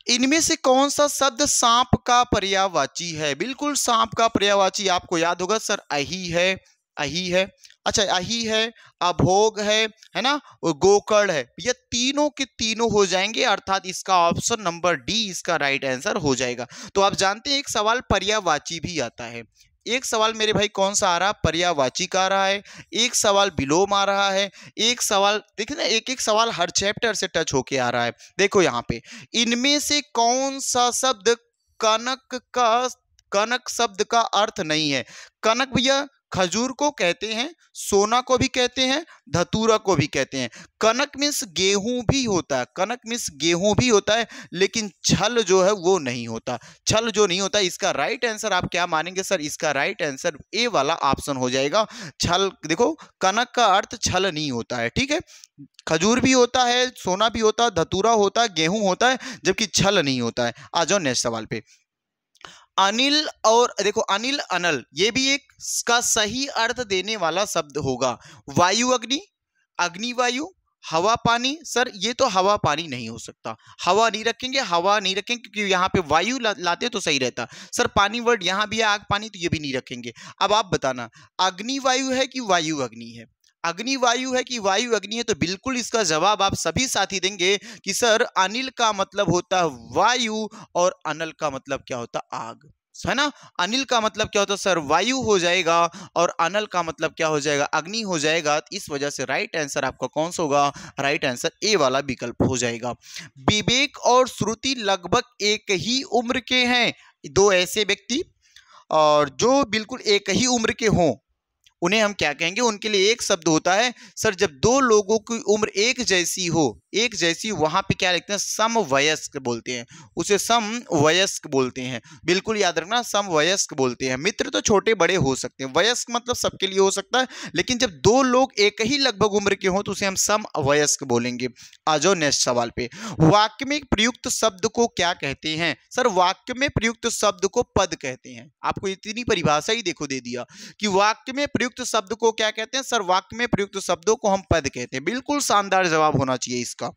इनमें से कौन सा शब्द सांप का पर्यायवाची है? बिल्कुल सांप का पर्यायवाची आपको याद होगा सर, अही है, अही है। अच्छा, अही है, अभोग है ना, और गोकर्ण है। ये तीनों के तीनों हो जाएंगे, अर्थात इसका ऑप्शन नंबर डी इसका राइट आंसर हो जाएगा। तो आप जानते हैं एक सवाल पर्यायवाची भी आता है, एक सवाल मेरे भाई कौन सा आ रहा है, पर्यायवाची का आ रहा है, एक सवाल विलोम आ रहा है, एक सवाल देखिए ना, एक एक सवाल हर चैप्टर से टच होके आ रहा है। देखो यहाँ पे, इनमें से कौन सा शब्द कनक शब्द का अर्थ नहीं है। कनक भैया खजूर को कहते हैं, सोना को भी कहते हैं, धतूरा को भी कहते हैं। कनक मीन्स गेहूं भी होता है, कनक मीन्स गेहूं भी होता है, लेकिन छल जो है वो नहीं होता। छल जो नहीं होता, इसका राइट आंसर आप क्या मानेंगे सर, इसका राइट आंसर ए वाला ऑप्शन हो जाएगा। छल, देखो कनक का अर्थ छल नहीं होता है, ठीक है। खजूर भी होता है, सोना भी होता है, धतूरा होता है, गेहूं होता है, जबकि छल नहीं होता है। आ जाओ नेक्स्ट सवाल पे। अनिल, और देखो अनिल अनल ये भी एक का सही अर्थ देने वाला शब्द होगा। वायु अग्नि, अग्नि वायु, हवा पानी। सर ये तो हवा पानी नहीं हो सकता, हवा नहीं रखेंगे, हवा नहीं रखेंगे क्योंकि यहाँ पे वायु लाते तो सही रहता। सर पानी वर्ड यहाँ भी है, आग पानी, तो ये भी नहीं रखेंगे। अब आप बताना, अग्नि वायु है कि वायु अग्नि है, अग्नि वायु है कि वायु अग्नि है। तो बिल्कुल इसका जवाब आप सभी साथी देंगे कि सर अनिल का मतलब होता है वायु और अनल का मतलब क्या होता है, आग, है ना। अनिल का मतलब क्या होता है सर, वायु हो जाएगा, और अनल का मतलब क्या हो जाएगा, अग्नि हो जाएगा। इस वजह से राइट आंसर आपका कौन सा होगा, राइट आंसर ए वाला विकल्प हो जाएगा। विवेक और श्रुति लगभग एक ही उम्र के हैं। दो ऐसे व्यक्ति और जो बिल्कुल एक ही उम्र के हों, उन्हें हम क्या कहेंगे, उनके लिए एक शब्द होता है सर, जब दो लोगों की उम्र एक जैसी हो, एक जैसी, वहां पे क्या लिखते हैं, समवयस्क बोलते हैं, उसे समवयस्क बोलते हैं। बिल्कुल याद रखना, समवयस्क बोलते हैं। मित्र तो छोटे बड़े हो सकते हैं, वयस्क मतलब सबके लिए हो सकता है, लेकिन जब दो लोग एक ही लगभग उम्र के हों तो उसे हम समवयस्क बोलेंगे। आ जाओ नेक्स्ट सवाल पे। वाक्य में प्रयुक्त शब्द को क्या कहते हैं। सर वाक्य में प्रयुक्त शब्द को पद कहते हैं। आपको इतनी परिभाषा ही देखो दे दिया कि वाक्य में प्रयुक्त शब्द को क्या कहते हैं। सर वाक्य में प्रयुक्त शब्दों को हम पद कहते हैं। बिल्कुल शानदार जवाब होना चाहिए इसका।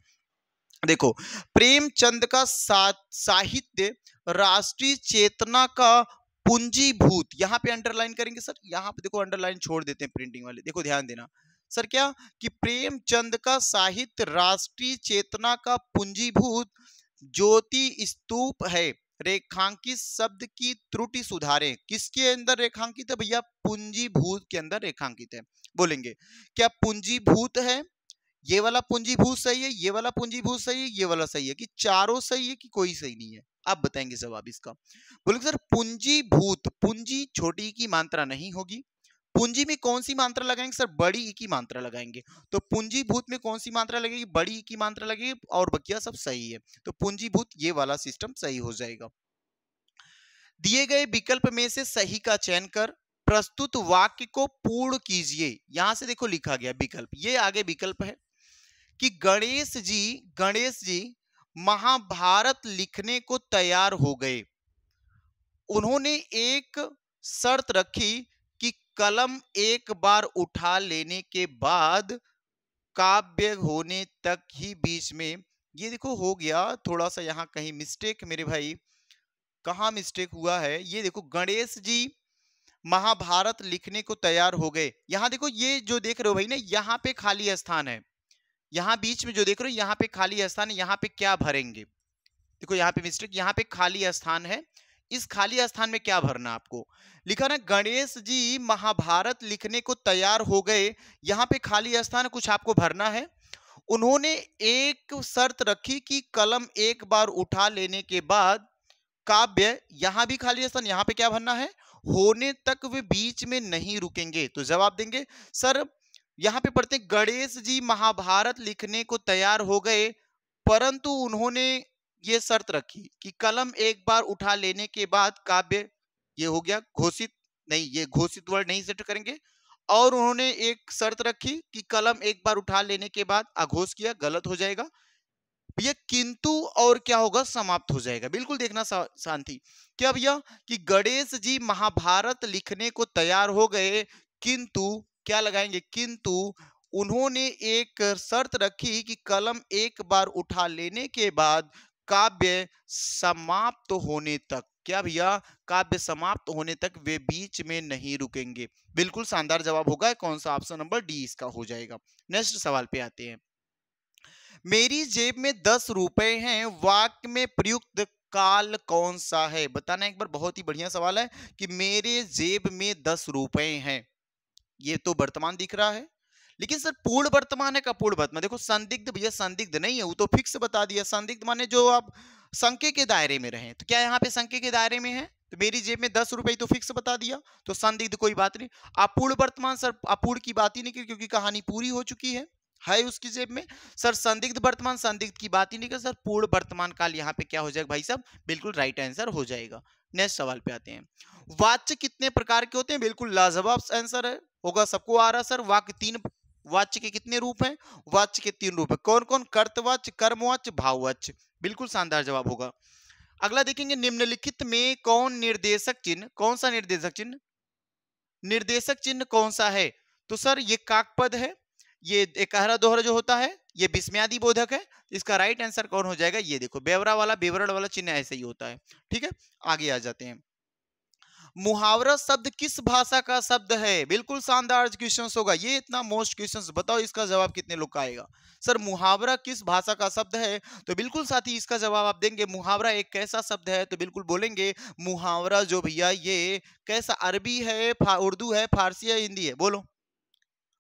देखो, प्रेमचंद का साहित्य राष्ट्रीय चेतना का पूंजीभूत, यहां पे अंडरलाइन करेंगे सर, यहां पे देखो अंडरलाइन छोड़ देते हैं प्रिंटिंग वाले, देखो ध्यान देना सर, क्या कि प्रेमचंद का साहित्य राष्ट्रीय चेतना का पूंजीभूत ज्योति स्तूप है, रेखांकित शब्द की त्रुटि सुधारें। किसके अंदर रेखांकित है भैया, पूंजीभूत के अंदर रेखांकित है। बोलेंगे क्या पूंजीभूत है, ये वाला पूंजीभूत सही है, ये वाला पूंजीभूत सही है, ये वाला सही है, कि चारों सही है कि कोई सही नहीं है। आप बताएंगे जवाब इसका। बोलेंगे सर पूंजीभूत, पूंजी छोटी की मात्रा नहीं होगी, पूंजी में कौन सी मात्रा लगाएंगे सर, बड़ी ई की मात्रा लगाएंगे। तो पूंजीभूत में कौन सी मात्रा लगेगी, बड़ी ई की मात्रा लगेगी, और बकिया सब सही है। तो पूंजीभूत ये वाला सिस्टम सही हो जाएगा। दिए गए विकल्प में से सही का चयन कर प्रस्तुत वाक्य को पूर्ण कीजिए। यहां से देखो लिखा गया विकल्प, ये आगे विकल्प है कि गणेश जी महाभारत लिखने को तैयार हो गए। उन्होंने एक शर्त रखी कि कलम एक बार उठा लेने के बाद काव्य होने तक ही बीच में, ये देखो हो गया थोड़ा सा यहाँ कहीं मिस्टेक मेरे भाई, कहाँ मिस्टेक हुआ है, ये देखो गणेश जी महाभारत लिखने को तैयार हो गए। यहां देखो ये जो देख रहे हो भाई ना, यहाँ पे खाली स्थान है, यहाँ बीच में जो देख रहे हो यहाँ पे खाली स्थान है, यहाँ पे क्या भरेंगे, देखो यहाँ पे मिस्टेक, यहाँ पे खाली स्थान है, इस खाली स्थान में क्या भरना आपको, लिखा ना गणेश जी महाभारत लिखने को तैयार हो गए, यहाँ पे खाली स्थान कुछ आपको भरना है। उन्होंने एक शर्त रखी कि कलम एक बार उठा लेने के बाद काव्य, यहां भी खाली स्थान, यहाँ पे क्या भरना है, होने तक वे बीच में नहीं रुकेंगे। तो जवाब देंगे सर, यहाँ पे पढ़ते हैं गणेश जी महाभारत लिखने को तैयार हो गए, परंतु उन्होंने ये शर्त रखी कि कलम एक बार उठा लेने के बाद काव्य, ये हो गया घोषित, नहीं ये घोषित वर्ड नहीं सेट करेंगे, और उन्होंने एक शर्त रखी कि कलम एक बार उठा लेने के बाद अघोष किया, गलत हो जाएगा भैया, किंतु और क्या होगा, समाप्त हो जाएगा। बिल्कुल देखना शांति, क्या भैया कि गणेश जी महाभारत लिखने को तैयार हो गए, किंतु क्या लगाएंगे, किंतु उन्होंने एक शर्त रखी कि कलम एक बार उठा लेने के बाद काव्य समाप्त होने तक, क्या भैया, काव्य समाप्त होने तक वे बीच में नहीं रुकेंगे। बिल्कुल शानदार जवाब होगा कौन सा, ऑप्शन नंबर डी इसका हो जाएगा। नेक्स्ट सवाल पे आते हैं। मेरी जेब में 10 रुपए हैं, वाक्य में प्रयुक्त काल कौन सा है, बताना एक बार। बहुत ही बढ़िया सवाल है कि मेरे जेब में 10 रुपए हैं, ये तो वर्तमान दिख रहा है, लेकिन सर पूर्ण वर्तमान है का पूर्ण वर्तमान? देखो संदिग्ध भैया, संदिग्ध नहीं है, वो तो फिक्स बता दिया। संदिग्ध माने जो आप संख्या के दायरे में रहे, तो क्या यहाँ पे संख्या के दायरे में है, तो मेरी जेब में 10 रुपए तो फिक्स बता दिया, तो संदिग्ध कोई बात नहीं। अपूर्ण वर्तमान, सर अपूर्ण की बात ही नहीं की, क्योंकि कहानी पूरी हो चुकी है उसकी जेब में। सर संदिग्ध वर्तमान, संदिग्ध की बात ही नहीं कर सर, पूर्ण वर्तमान काल यहाँ पे क्या हो जाएगा भाई साहब, बिल्कुल राइट आंसर हो जाएगा। नेक्स्ट सवाल पे आते हैं। वाच्य कितने प्रकार के होते हैं? बिल्कुल लाजवाब आंसर है, होगा सबको आ रहा सर। वाक्य तीन, वाच्य के कितने रूप हैं? वाच्य के 3 रूप है। कौन कौन? कर्तवाच्य, कर्मवाच्य, भाववाच्य। बिल्कुल शानदार जवाब होगा। अगला देखेंगे, निम्नलिखित में कौन निर्देशक चिन्ह, कौन सा निर्देशक चिन्ह, निर्देशक चिन्ह कौन सा है? तो सर ये काकपद है, ये एकहरा दोहरा जो होता है, ये विस्मयादि बोधक है। इसका राइट आंसर कौन हो जाएगा? ये देखो बेवरा वाला, विवरण वाला चिन्ह ऐसे ही होता है। ठीक है, आगे आ जाते हैं। मुहावरा शब्द किस भाषा का शब्द है? बिल्कुल शानदार क्वेश्चन होगा ये, इतना मोस्ट क्वेश्चन। बताओ इसका जवाब कितने लोग का आएगा? सर मुहावरा किस भाषा का शब्द है? तो बिल्कुल साथी इसका जवाब आप देंगे, मुहावरा एक कैसा शब्द है, तो बिल्कुल बोलेंगे मुहावरा जो भैया ये कैसा, अरबी है, उर्दू है, फारसी है, हिंदी है? बोलो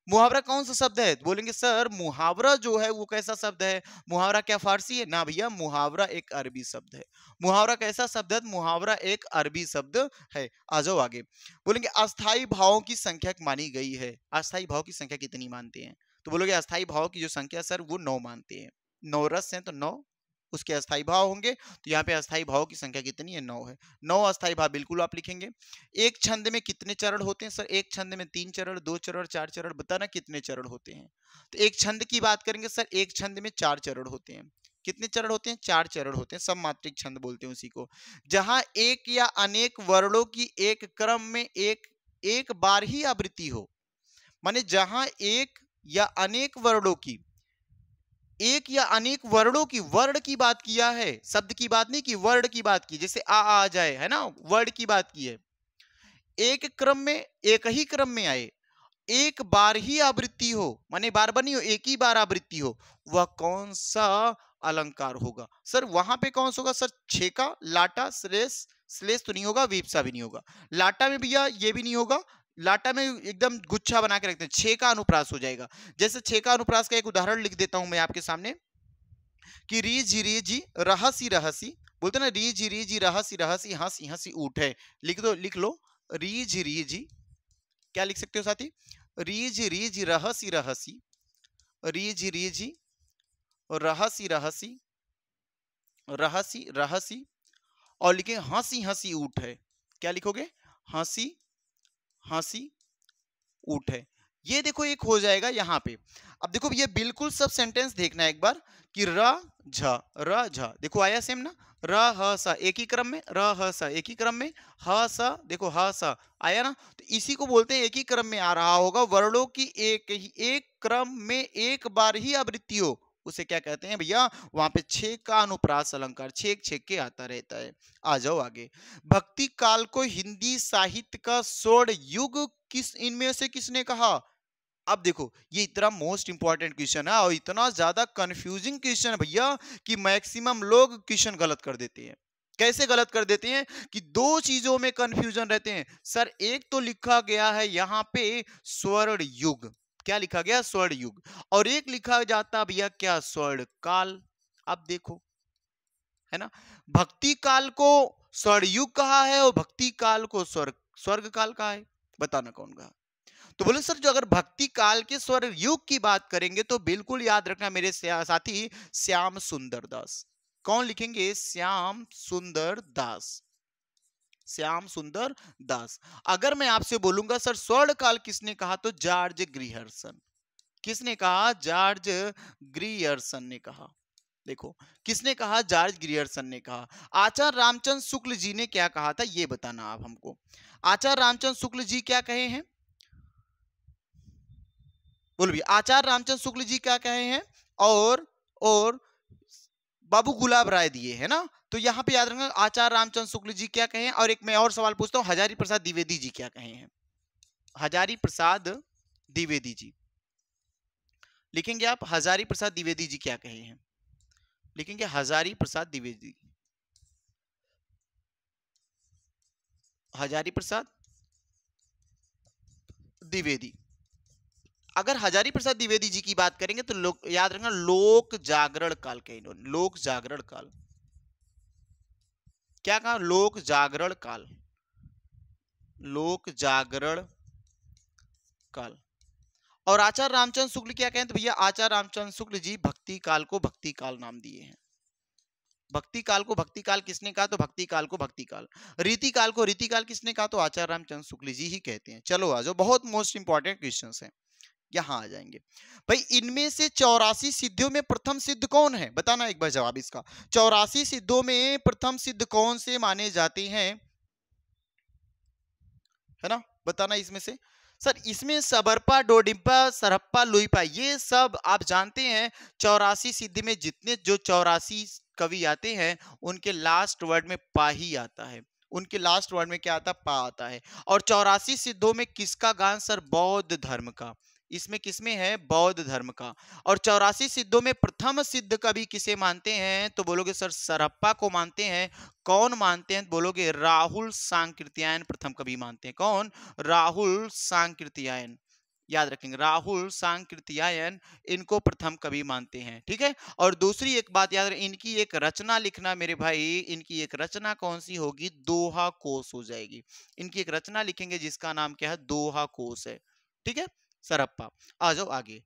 मुहावरा कौन सा शब्द है? बोलेंगे सर मुहावरा जो है वो कैसा शब्द है? मुहावरा क्या फारसी है? ना भैया, मुहावरा एक अरबी शब्द है। मुहावरा कैसा शब्द है? मुहावरा एक अरबी शब्द है। आ जाओ आगे। बोलेंगे अस्थाई भावों की संख्या मानी गई है, अस्थाई भाव की संख्या कितनी मानते हैं? तो बोलोगे अस्थाई भाव की जो संख्या सर वो 9 मानते हैं। 9 रस है तो 9 उसके अस्थाई भाव होंगे, तो यहाँ पे अस्थाई भाव की संख्या कितनी है? 9 है। 9 अस्थाई भाव बिल्कुल आप लिखेंगे। एक छंद में कितने चरण होते हैं? सर एक छंद में 3 चरण, 2 चरण, 4 चरण। बताना कितने चरण होते हैं? तो एक छंद की बात करेंगे सर, एक छंद में 4 चरण होते हैं। कितने चरण होते हैं? 4 चरण होते हैं। सममात्रिक छंद बोलते हैं उसी को, जहां एक या अनेक वर्णों की एक क्रम में एक बार ही आवृत्ति हो। माने जहां एक या अनेक वर्णों की, एक या अनेक वर्णों की, वर्ण की बात किया है, शब्द की बात नहीं की, वर्ण की बात की। जैसे आ जाए है ना, वर्ण की बात की है। एक क्रम में, एक ही क्रम में आए, एक बार ही आवृत्ति हो, माने बार बार नहीं हो, एक ही बार आवृत्ति हो, वह कौन सा अलंकार होगा? सर वहां पे कौन सा होगा? सर छेका, लाटा, श्लेष, श्लेष तो नहीं होगा, वीपसा भी नहीं होगा। लाटा में भैया ये भी नहीं होगा, लाटा में एकदम गुच्छा बना के रखते हैं, छेका अनुप्रास हो जाएगा। जैसे छेका अनुप्रास का एक उदाहरण लिख देता हूं मैं आपके सामने कि री जी रहसी रहसी, बोलते ना री जी रहसी रहसी, हंसी हंसी उठे। लिख दो, लिख लो, री जी, क्या लिख सकते हो साथी? रीज रहसी रहसी, रीज रहसी रहसी, रहसी रहसी, और लिखे हंसी हंसी उठ है। क्या लिखोगे? हंसी हंसी उठ है। ये देखो एक हो जाएगा यहाँ पे। अब देखो ये बिल्कुल सब सेंटेंस देखना है एक बार कि र झ देखो आया सेम ना, र ह स एक ही क्रम में, र ह स एक ही क्रम में, ह स देखो ह स आया ना, तो इसी को बोलते हैं एक ही क्रम में आ रहा होगा, वर्णों की एक क्रम में एक बार ही आवृत्ति हो, उसे क्या कहते हैं भैया? वहां पे छेक का अनुप्रास अलंकार, छेक छेक के आता रहता है। आ जाओ आगे। भक्ति काल को हिंदी साहित्य का स्वर्ण युग किस, इनमें से किसने कहा? अब देखो ये इतना मोस्ट इंपॉर्टेंट क्वेश्चन है और इतना ज्यादा कंफ्यूजिंग क्वेश्चन है भैया कि मैक्सिमम लोग क्वेश्चन गलत कर देते हैं। कैसे गलत कर देते हैं कि दो चीजों में कंफ्यूजन रहते हैं सर। एक तो लिखा गया है यहाँ पे स्वर्ण युग, क्या लिखा गया? स्वर्ण युग। और एक लिखा जाता भैया क्या? स्वर्ण काल। अब देखो है ना, भक्ति काल को स्वर्ण युग कहा है और भक्ति काल को स्वर्ग काल कहा है। बताना कौन कहा? तो बोले सर जो अगर भक्ति काल के स्वर्ग युग की बात करेंगे तो बिल्कुल याद रखना मेरे साथी, श्याम सुंदर दास। कौन लिखेंगे? श्याम सुंदर दास, श्याम सुंदर दास। अगर मैं आपसे बोलूंगा सर स्वर्ण काल किसने कहा, तो जॉर्ज ग्रियर्सन। किसने कहा? जॉर्ज ग्रियर्सन ने कहा। देखो किसने कहा? जॉर्ज ग्रियर्सन ने कहा। आचार्य रामचंद्र शुक्ल जी ने क्या कहा था, ये बताना आप हमको। आचार्य रामचंद्र शुक्ल जी क्या कहे हैं? बोलो भैया, आचार्य रामचंद्र शुक्ल जी क्या कहे हैं? और बाबू गुलाब राय दिए है ना, तो यहां पे याद रखना आचार्य रामचंद्र शुक्ल जी क्या कहे हैं। और एक मैं और सवाल पूछता हूं, हजारी प्रसाद द्विवेदी जी क्या कहे हैं? हजारी प्रसाद द्विवेदी जी लिखेंगे आप, हजारी प्रसाद द्विवेदी जी क्या कहे हैं? लिखेंगे हजारी प्रसाद द्विवेदी। हजारी प्रसाद द्विवेदी। अगर हजारी प्रसाद द्विवेदी जी की बात करेंगे तो लोग याद रखना लोक जागरण काल के इन्होंने, लोक जागरण काल, क्या कहा, लोक जागरण काल, लोक जागरण काल। और आचार्य रामचंद्र शुक्ल क्या कहते हैं, तो भैया आचार्य रामचंद्र शुक्ल जी भक्ति काल को भक्ति काल नाम दिए हैं। भक्ति काल को भक्ति काल किसने कहा, तो भक्ति काल को भक्ति काल। रीति काल को रीति काल किसने कहा, तो आचार्य रामचंद्र शुक्ल जी ही कहते हैं। चलो आ जाओ, बहुत मोस्ट इंपॉर्टेंट क्वेश्चंस हैं, यहां आ जाएंगे भाई। इनमें से 84 सिद्धियों में प्रथम सिद्ध कौन है, बताना एक बार जवाब इसका। 84 सिद्धों में प्रथम सिद्ध कौन से माने जाते हैं, है ना, बताना इसमें से। सर इसमें सबरपा, डोडिम्पा, सरहप्पा, लुइपा, ये सब आप जानते हैं 84 सिद्धि में जितने जो 84 कवि आते हैं उनके लास्ट वर्ड में पा ही आता है, उनके लास्ट वर्ड में क्या आता, पा आता है। और 84 सिद्धों में किसका गान, सर बौद्ध धर्म का, इसमें किसमें है, बौद्ध धर्म का। और 84 सिद्धों में प्रथम सिद्ध कवि किसे मानते हैं, तो बोलोगे सर सरहप्पा को मानते हैं। कौन मानते हैं, बोलोगे राहुल सांकृत्यायन प्रथम कवि मानते हैं। कौन, राहुल सांकृत्यायन, याद रखेंगे राहुल सांकृत्यायन इनको प्रथम कवि मानते हैं, ठीक है। और दूसरी एक बात याद रखें, इनकी एक रचना लिखना मेरे भाई, इनकी एक रचना कौन सी होगी, दोहा कोश हो जाएगी। इनकी एक रचना लिखेंगे जिसका नाम क्या है, दोहा कोश है, ठीक है। सरहप्पा, आ जाओ आगे।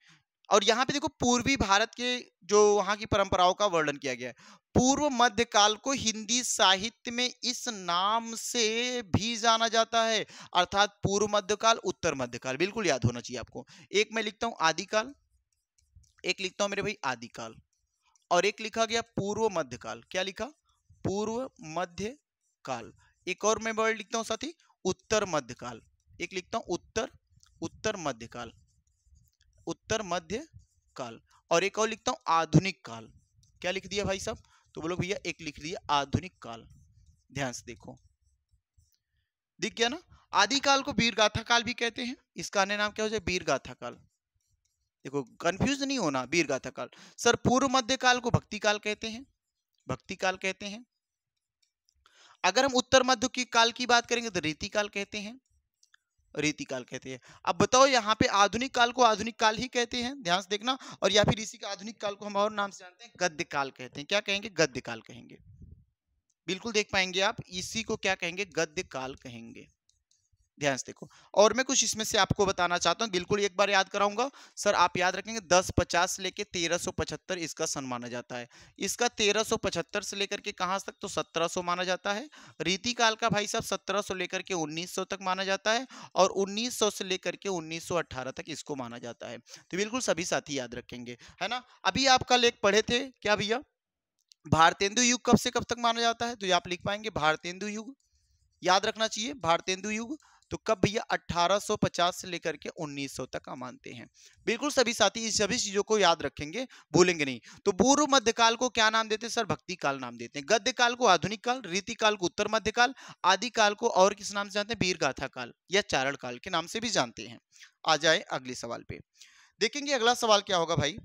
और यहाँ पे देखो पूर्वी भारत के जो वहां की परंपराओं का वर्णन किया गया है। पूर्व मध्यकाल को हिंदी साहित्य में इस नाम से भी जाना जाता है, अर्थात पूर्व मध्यकाल, उत्तर मध्यकाल, बिल्कुल याद होना चाहिए आपको। एक मैं लिखता हूं आदिकाल, एक लिखता हूं मेरे भाई आदिकाल, और एक लिखा गया पूर्व मध्यकाल, क्या लिखा, पूर्व मध्य काल। एक और मैं वर्ड लिखता हूं साथी, उत्तर मध्यकाल, एक लिखता हूं उत्तर मध्यकाल, उत्तर मध्य काल। और एक और लिखता हूं आधुनिक काल, क्या लिख दिया भाई साहब, तो बोलो भैया एक लिख दिया आधुनिक काल। ध्यान से देखो, दिख गया ना। आदिकाल को वीरगाथा काल भी कहते हैं, इसका अन्य नाम क्या हो जाए, वीरगाथा काल। देखो कंफ्यूज नहीं होना, वीरगाथा काल। सर पूर्व मध्य काल को भक्ति काल कहते हैं, भक्ति काल कहते हैं। अगर हम उत्तर मध्य की काल की बात करेंगे तो रीति काल कहते हैं, रीति काल कहते हैं। अब बताओ यहाँ पे आधुनिक काल को आधुनिक काल ही कहते हैं, ध्यान से देखना। और या फिर इसी का आधुनिक काल को हम और नाम से जानते हैं, गद्य काल कहते हैं। क्या कहेंगे, गद्य काल कहेंगे, बिल्कुल देख पाएंगे आप, इसी को क्या कहेंगे, गद्य काल कहेंगे। ध्यान से देखो। और मैं कुछ इसमें से आपको बताना चाहता हूं, बिल्कुल एक बार याद कराऊंगा। सर आप याद रखेंगे 1050 से लेके 1375 इसका सन माना जाता है। इसका 1375 से लेकर के कहां तक, तो 1700 माना जाता है। रीति काल का भाई साहब 1700 लेकर के 1900 तक माना जाता है। और 1900 से लेकर के 1918 तक इसको माना जाता है। तो बिल्कुल सभी साथी याद रखेंगे, है ना। अभी आप कल एक पढ़े थे क्या भैया, भारतेंदु युग कब से कब तक माना जाता है, तो ये आप लिख पाएंगे भारतेंदु युग, याद रखना चाहिए भारतेंदु युग। तो कब भैया, 1850 से लेकर के 1900 तक का मानते हैं। बिल्कुल सभी साथी इस सभी चीजों को याद रखेंगे, भूलेंगे नहीं। तो पूर्व मध्यकाल को क्या नाम देते हैं, सर भक्ति काल नाम देते हैं। गद्य काल को आधुनिक काल, रीति काल को उत्तर मध्यकाल, आदि काल को और किस नाम से जानते हैं, वीरगाथा काल या चारण काल के नाम से भी जानते हैं। आ जाए अगले सवाल पे, देखेंगे अगला सवाल क्या होगा भाई।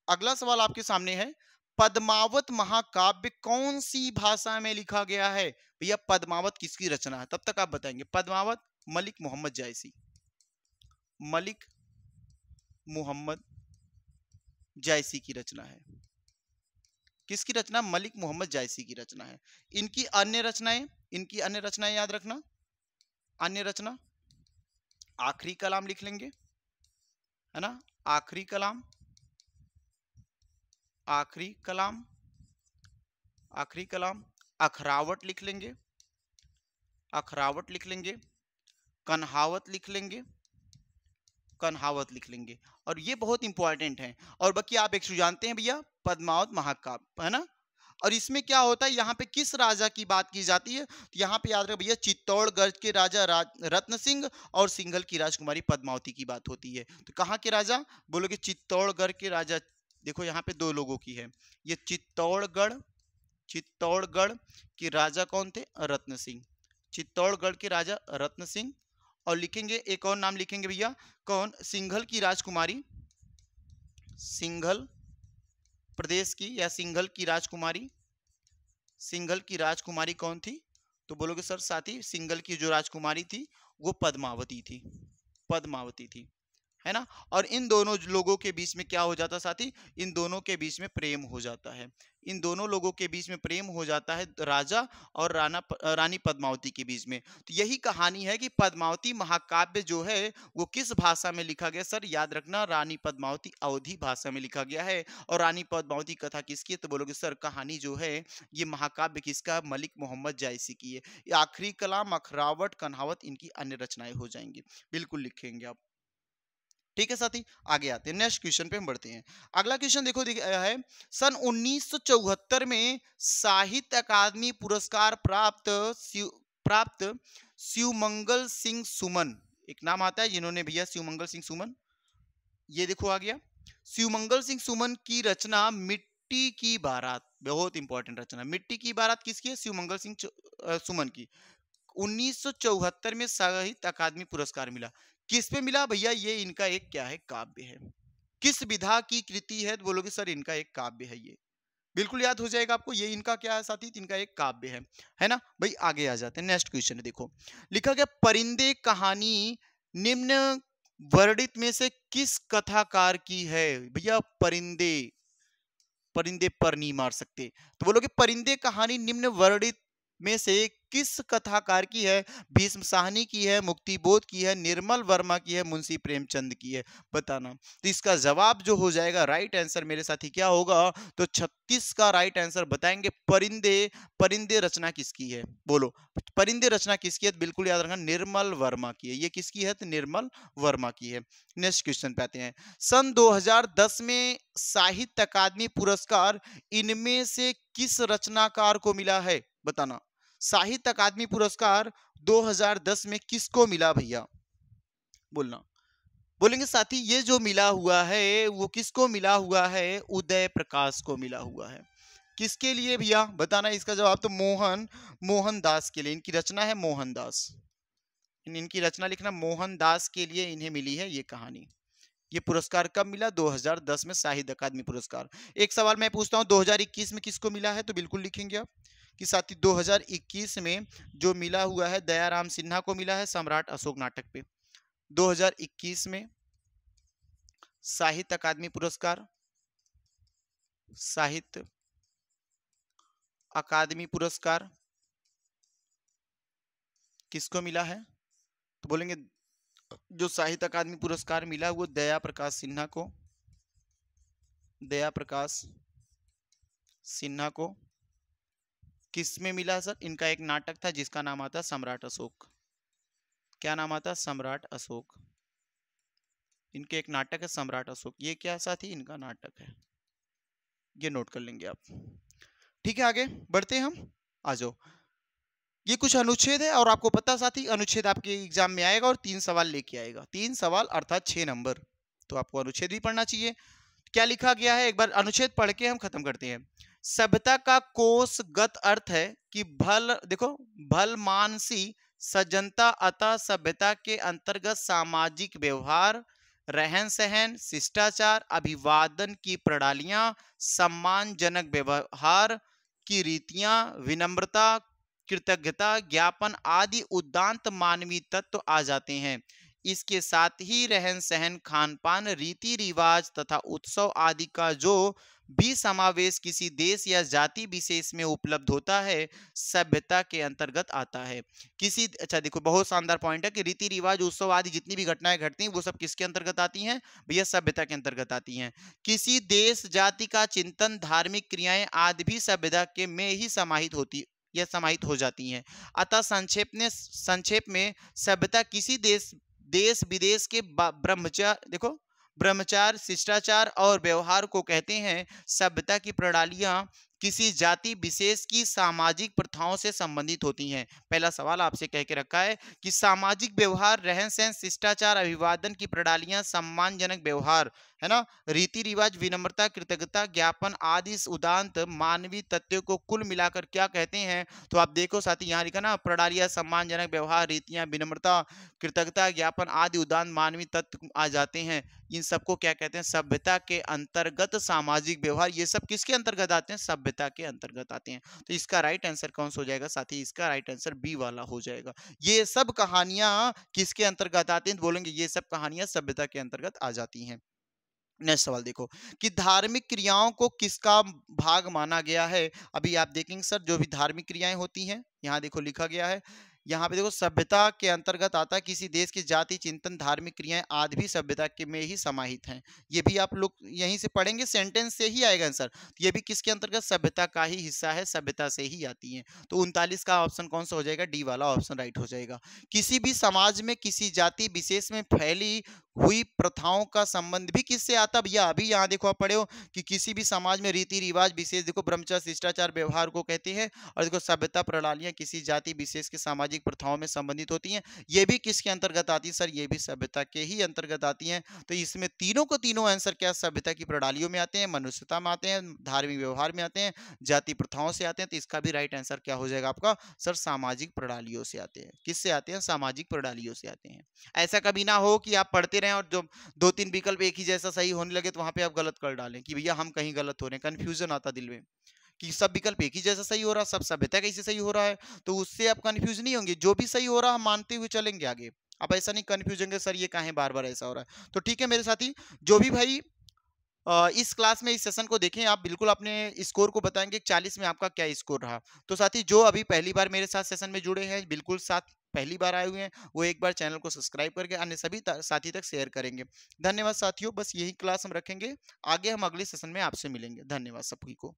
अगला सवाल आपके सामने है, पद्मावत महाकाव्य कौन सी भाषा में लिखा गया है। भैया पद्मावत किसकी रचना है, तब तक आप बताएंगे। पद्मावत मलिक मोहम्मद जायसी, मलिक मोहम्मद जायसी की रचना है। किसकी रचना, मलिक मोहम्मद जायसी की रचना है। इनकी अन्य रचनाएं, इनकी अन्य रचनाएं याद रखना, अन्य रचना आखिरी कलाम लिख लेंगे, है ना, आखिरी कलाम, आखिरी कलाम, आखिरी कलाम, अखरावट लिख लेंगे, अखरावट लिख लेंगे, कन्हावत लिख लेंगे, कन्हावत लिख लेंगे। और ये बहुत इंपॉर्टेंट है। और बाकी आप एक जानते हैं भैया पद्मावत महाकाव्य, है ना। और इसमें क्या होता है, यहाँ पे किस राजा की बात की जाती है, तो यहाँ पे याद रहे भैया चित्तौड़गढ़ के राजा रत्न सिंह और सिंघल की राजकुमारी पद्मावती की बात होती है। तो कहाँ के राजा, बोलोगे चित्तौड़गढ़ के राजा। देखो यहाँ पे दो लोगों की है, ये चित्तौड़गढ़, चित्तौड़गढ़ के राजा कौन थे, रत्न सिंह, चित्तौड़गढ़ के राजा रत्न सिंह। और लिखेंगे एक और नाम लिखेंगे भैया, कौन, सिंघल की राजकुमारी, सिंघल प्रदेश की या सिंघल की राजकुमारी, सिंघल की राजकुमारी कौन थी, तो बोलोगे सर साथी सिंगल की जो राजकुमारी थी वो पद्मावती थी, पद्मावती थी, है ना। और इन दोनों लोगों के बीच में क्या हो जाता साथी, इन दोनों के बीच में प्रेम हो जाता है, इन दोनों लोगों के बीच में प्रेम हो जाता है राजा और रानी पद्मावती के बीच में। तो यही कहानी है कि पद्मावती महाकाव्य जो है वो किस भाषा में लिखा गया सर, याद रखना रानी पद्मावती अवधी भाषा में लिखा गया है। और रानी पद्मावती कथा किसकी है, तो बोलोगे सर कहानी जो है ये महाकाव्य किसका, मलिक मोहम्मद जायसी की है। ये आखिरी कलाम, अखरावट, कन्हावत इनकी अन्य रचनाएं हो जाएंगी, बिल्कुल लिखेंगे आप। ठीक है साथी, आगे आते हैं नेक्स्ट क्वेश्चन पे हम बढ़ते हैं। अगला क्वेश्चन देखो है सन 1974 में साहित्य अकादमी पुरस्कार प्राप्त शिवमंगल सिंह सुमन, एक नाम आता है जिन्होंने भैया शिवमंगल सिंह सुमन, ये देखो आ गया। शिवमंगल सिंह सुमन की रचना मिट्टी की बारात, बहुत इंपॉर्टेंट रचना, मिट्टी की बारात किसकी है, शिवमंगल सिंह सुमन की। 1974 में साहित्य अकादमी पुरस्कार मिला, किस पे मिला भैया, ये इनका एक क्या है, काव्य है। किस विधा की कृति है, तो बोलोगे सर इनका एक काव्य है, ये बिल्कुल याद हो जाएगा आपको, ये इनका क्या है साथी, इनका एक काव्य है ना भाई। आगे आ जाते हैं, नेक्स्ट क्वेश्चन है देखो, लिखा गया परिंदे कहानी निम्न वर्णित में से किस कथाकार की है, भैया परिंदे, परिंदे पर नहीं मार सकते, तो बोलोगे परिंदे कहानी निम्न वर्णित में से किस कथाकार की है, भीष्म साहनी की है, मुक्तिबोध की है, निर्मल वर्मा की है, मुंशी प्रेमचंद की है, बताना। तो इसका जवाब जो हो जाएगा राइट आंसर मेरे साथी क्या होगा, तो 36 का राइट आंसर बताएंगे परिंदे। परिंदे रचना किसकी है, बोलो परिंदे रचना किसकी है, बिल्कुल याद रखना निर्मल वर्मा की है, ये किसकी है, तो निर्मल वर्मा की है। नेक्स्ट क्वेश्चन पे आते हैं, सन 2010 में साहित्य अकादमी पुरस्कार इनमें से किस रचनाकार को मिला है, बताना। साहित्य अकादमी पुरस्कार 2010 में किसको मिला भैया, बोलना। बोलेंगे साथी ये जो मिला हुआ है वो किसको मिला हुआ है, उदय प्रकाश को मिला हुआ है। किसके लिए भैया, बताना इसका जवाब, तो मोहनदास के लिए, इनकी रचना है मोहनदास, इनकी रचना लिखना मोहनदास के लिए इन्हें मिली है ये कहानी। ये पुरस्कार कब मिला, 2010 में साहित्य अकादमी पुरस्कार। एक सवाल मैं पूछता हूं 2021 में किसको मिला है, तो बिल्कुल लिखेंगे आप कि साथी 2021 में जो मिला हुआ है दयाराम सिन्हा को मिला है सम्राट अशोक नाटक पे। 2021 में साहित्य अकादमी पुरस्कार, साहित्य अकादमी पुरस्कार किसको मिला है, तो बोलेंगे जो साहित्य अकादमी पुरस्कार मिला वो दया प्रकाश सिन्हा को, दया प्रकाश सिन्हा को। किस में मिला सर, इनका एक नाटक था जिसका नाम आता सम्राट अशोक, क्या नाम आता, सम्राट अशोक। इनके एक नाटक है सम्राट अशोक, ये क्या साथी इनका नाटक है, ये नोट कर लेंगे आप। ठीक है आगे बढ़ते हैं हम, आ जाओ। ये कुछ अनुच्छेद है और आपको पता साथी अनुच्छेद आपके एग्जाम में आएगा और 3 सवाल लेके आएगा, 3 सवाल अर्थात 6 नंबर, तो आपको अनुच्छेद भी पढ़ना चाहिए। क्या लिखा गया है एक बार अनुच्छेद पढ़ के हम खत्म करते हैं। सभ्यता का कोषगत अर्थ है कि भल, देखो भल मानसी सज्जनता, अतः सभ्यता के अंतर्गत सामाजिक व्यवहार, रहन सहन, शिष्टाचार, अभिवादन की प्रणालियां, सम्मानजनक व्यवहार की रीतियां, विनम्रता, कृतज्ञता ज्ञापन आदि उदात्त मानवीय तत्व आ जाते हैं। इसके साथ ही रहन सहन, खान पान, रीति रिवाज तथा उत्सव आदि का जो भी समावेश किसी देश या जाति विशेष में उपलब्ध होता है सभ्यता के अंतर्गत आता है। किसी, अच्छा देखो बहुत शानदार पॉइंट है कि रीति रिवाज, उत्सव आदि जितनी भी घटनाएं घटती हैं वो सब किसके अंतर्गत आती हैं भैया, सभ्यता के अंतर्गत आती हैं। किसी देश जाति का चिंतन, धार्मिक क्रियाएं आदि भी सभ्यता के में ही समाहित होती या समाहित हो जाती हैं। अतः संक्षेप में सभ्यता किसी देश विदेश के ब्रह्मचार, देखो ब्रह्मचार, शिष्टाचार और व्यवहार को कहते हैं। सभ्यता की प्रणालियां किसी जाति विशेष की सामाजिक प्रथाओं से संबंधित होती हैं। पहला सवाल आपसे कह के रखा है कि सामाजिक व्यवहार, रहन सहन, शिष्टाचार, अभिवादन की प्रणालियां, सम्मानजनक व्यवहार, है ना, रीति रिवाज, विनम्रता, कृतज्ञता ज्ञापन आदि उदात्त मानवीय तत्वों को कुल मिलाकर क्या कहते हैं। तो आप देखो साथी यहाँ लिखा ना, प्रणालियां, सम्मानजनक व्यवहार, रीतियां, विनम्रता, कृतज्ञता ज्ञापन आदि उदात्त मानवीय तत्व आ जाते हैं। इन सबको क्या कहते हैं, सभ्यता के अंतर्गत सामाजिक व्यवहार। ये सब किसके अंतर्गत आते हैं, सभ्यता सभ्यता के अंतर्गत आते हैं। तो इसका राइट आंसर कौन सा हो जाएगा साथी? इसका राइट आंसर बी वाला हो जाएगा। ये सब कहानियां किसके अंतर्गत आती हैं? तो बोलेंगे ये सब कहानियां सभ्यता के अंतर्गत आ जाती हैं। नेक्स्ट सवाल देखो कि धार्मिक क्रियाओं को किसका भाग माना गया है? अभी आप देखेंगे सर, जो भी धार्मिक क्रियाएं होती हैं, यहाँ देखो लिखा गया है, यहाँ पे देखो सभ्यता के अंतर्गत आता है किसी देश की जाति चिंतन धार्मिक क्रियाएं आदि भी सभ्यता के में ही समाहित हैं। ये भी आप लोग यहीं से पढ़ेंगे, सेंटेंस से ही आएगा आंसर। ये भी किसके अंतर्गत? सभ्यता का ही हिस्सा है, सभ्यता से ही आती है। तो 39 का ऑप्शन कौन सा हो जाएगा? डी वाला ऑप्शन राइट हो जाएगा। किसी भी समाज में किसी जाति विशेष में फैली हुई प्रथाओं का संबंध भी किससे आता? भैया अभी यहाँ देखो आप पढ़े हो कि किसी भी समाज में रीति रिवाज विशेष, देखो ब्रह्मचर्य शिष्टाचार व्यवहार को कहते हैं, और देखो सभ्यता प्रणालियां किसी जाति विशेष के सामाजिक प्रथाओं में संबंधित होती हैं। ये भी किसके अंतर्गत आती है सर? ये भी सभ्यता के ही अंतर्गत आती हैं। तो इसमें तीनों को तीनों आंसर क्या सभ्यता की प्रणालियों में आते हैं, मनुष्यता में आते हैं, धार्मिक व्यवहार में आते हैं, जाति प्रथाओं से आते हैं। तो इसका भी राइट आंसर क्या हो जाएगा आपका? सर सामाजिक प्रणालियों से आते हैं। किससे आते हैं? सामाजिक प्रणालियों से आते हैं। ऐसा कभी ना हो कि आप पढ़ते रहें और जो 2-3 विकल्प एक ही जैसा सही होने लगे तो वहां पे आप गलत कर डालें कि भैया हम कहीं गलत हो रहे हैं। कंफ्यूजन आता दिल में कि सब विकल्प एक ही जैसा सही हो रहा, सब सभ्यता कैसे सही हो रहा है, तो उससे आप कंफ्यूज नहीं होंगे। जो भी सही हो रहा हम मानते हुए चलेंगे आगे। अब ऐसा नहीं कंफ्यूज होंगे सर ये काहे बार बार ऐसा हो रहा है। तो ठीक है मेरे साथी, जो भी भाई इस क्लास में इस सेशन को देखें, आप बिल्कुल अपने स्कोर को बताएंगे 40 में आपका क्या स्कोर रहा। तो साथी जो अभी पहली बार मेरे साथ सेशन में जुड़े हैं, बिल्कुल साथ पहली बार आए हुए हैं, वो एक बार चैनल को सब्सक्राइब करके अन्य सभी साथी तक शेयर करेंगे। धन्यवाद साथियों, बस यही क्लास हम रखेंगे, आगे हम अगले सेशन में आपसे मिलेंगे। धन्यवाद सभी को।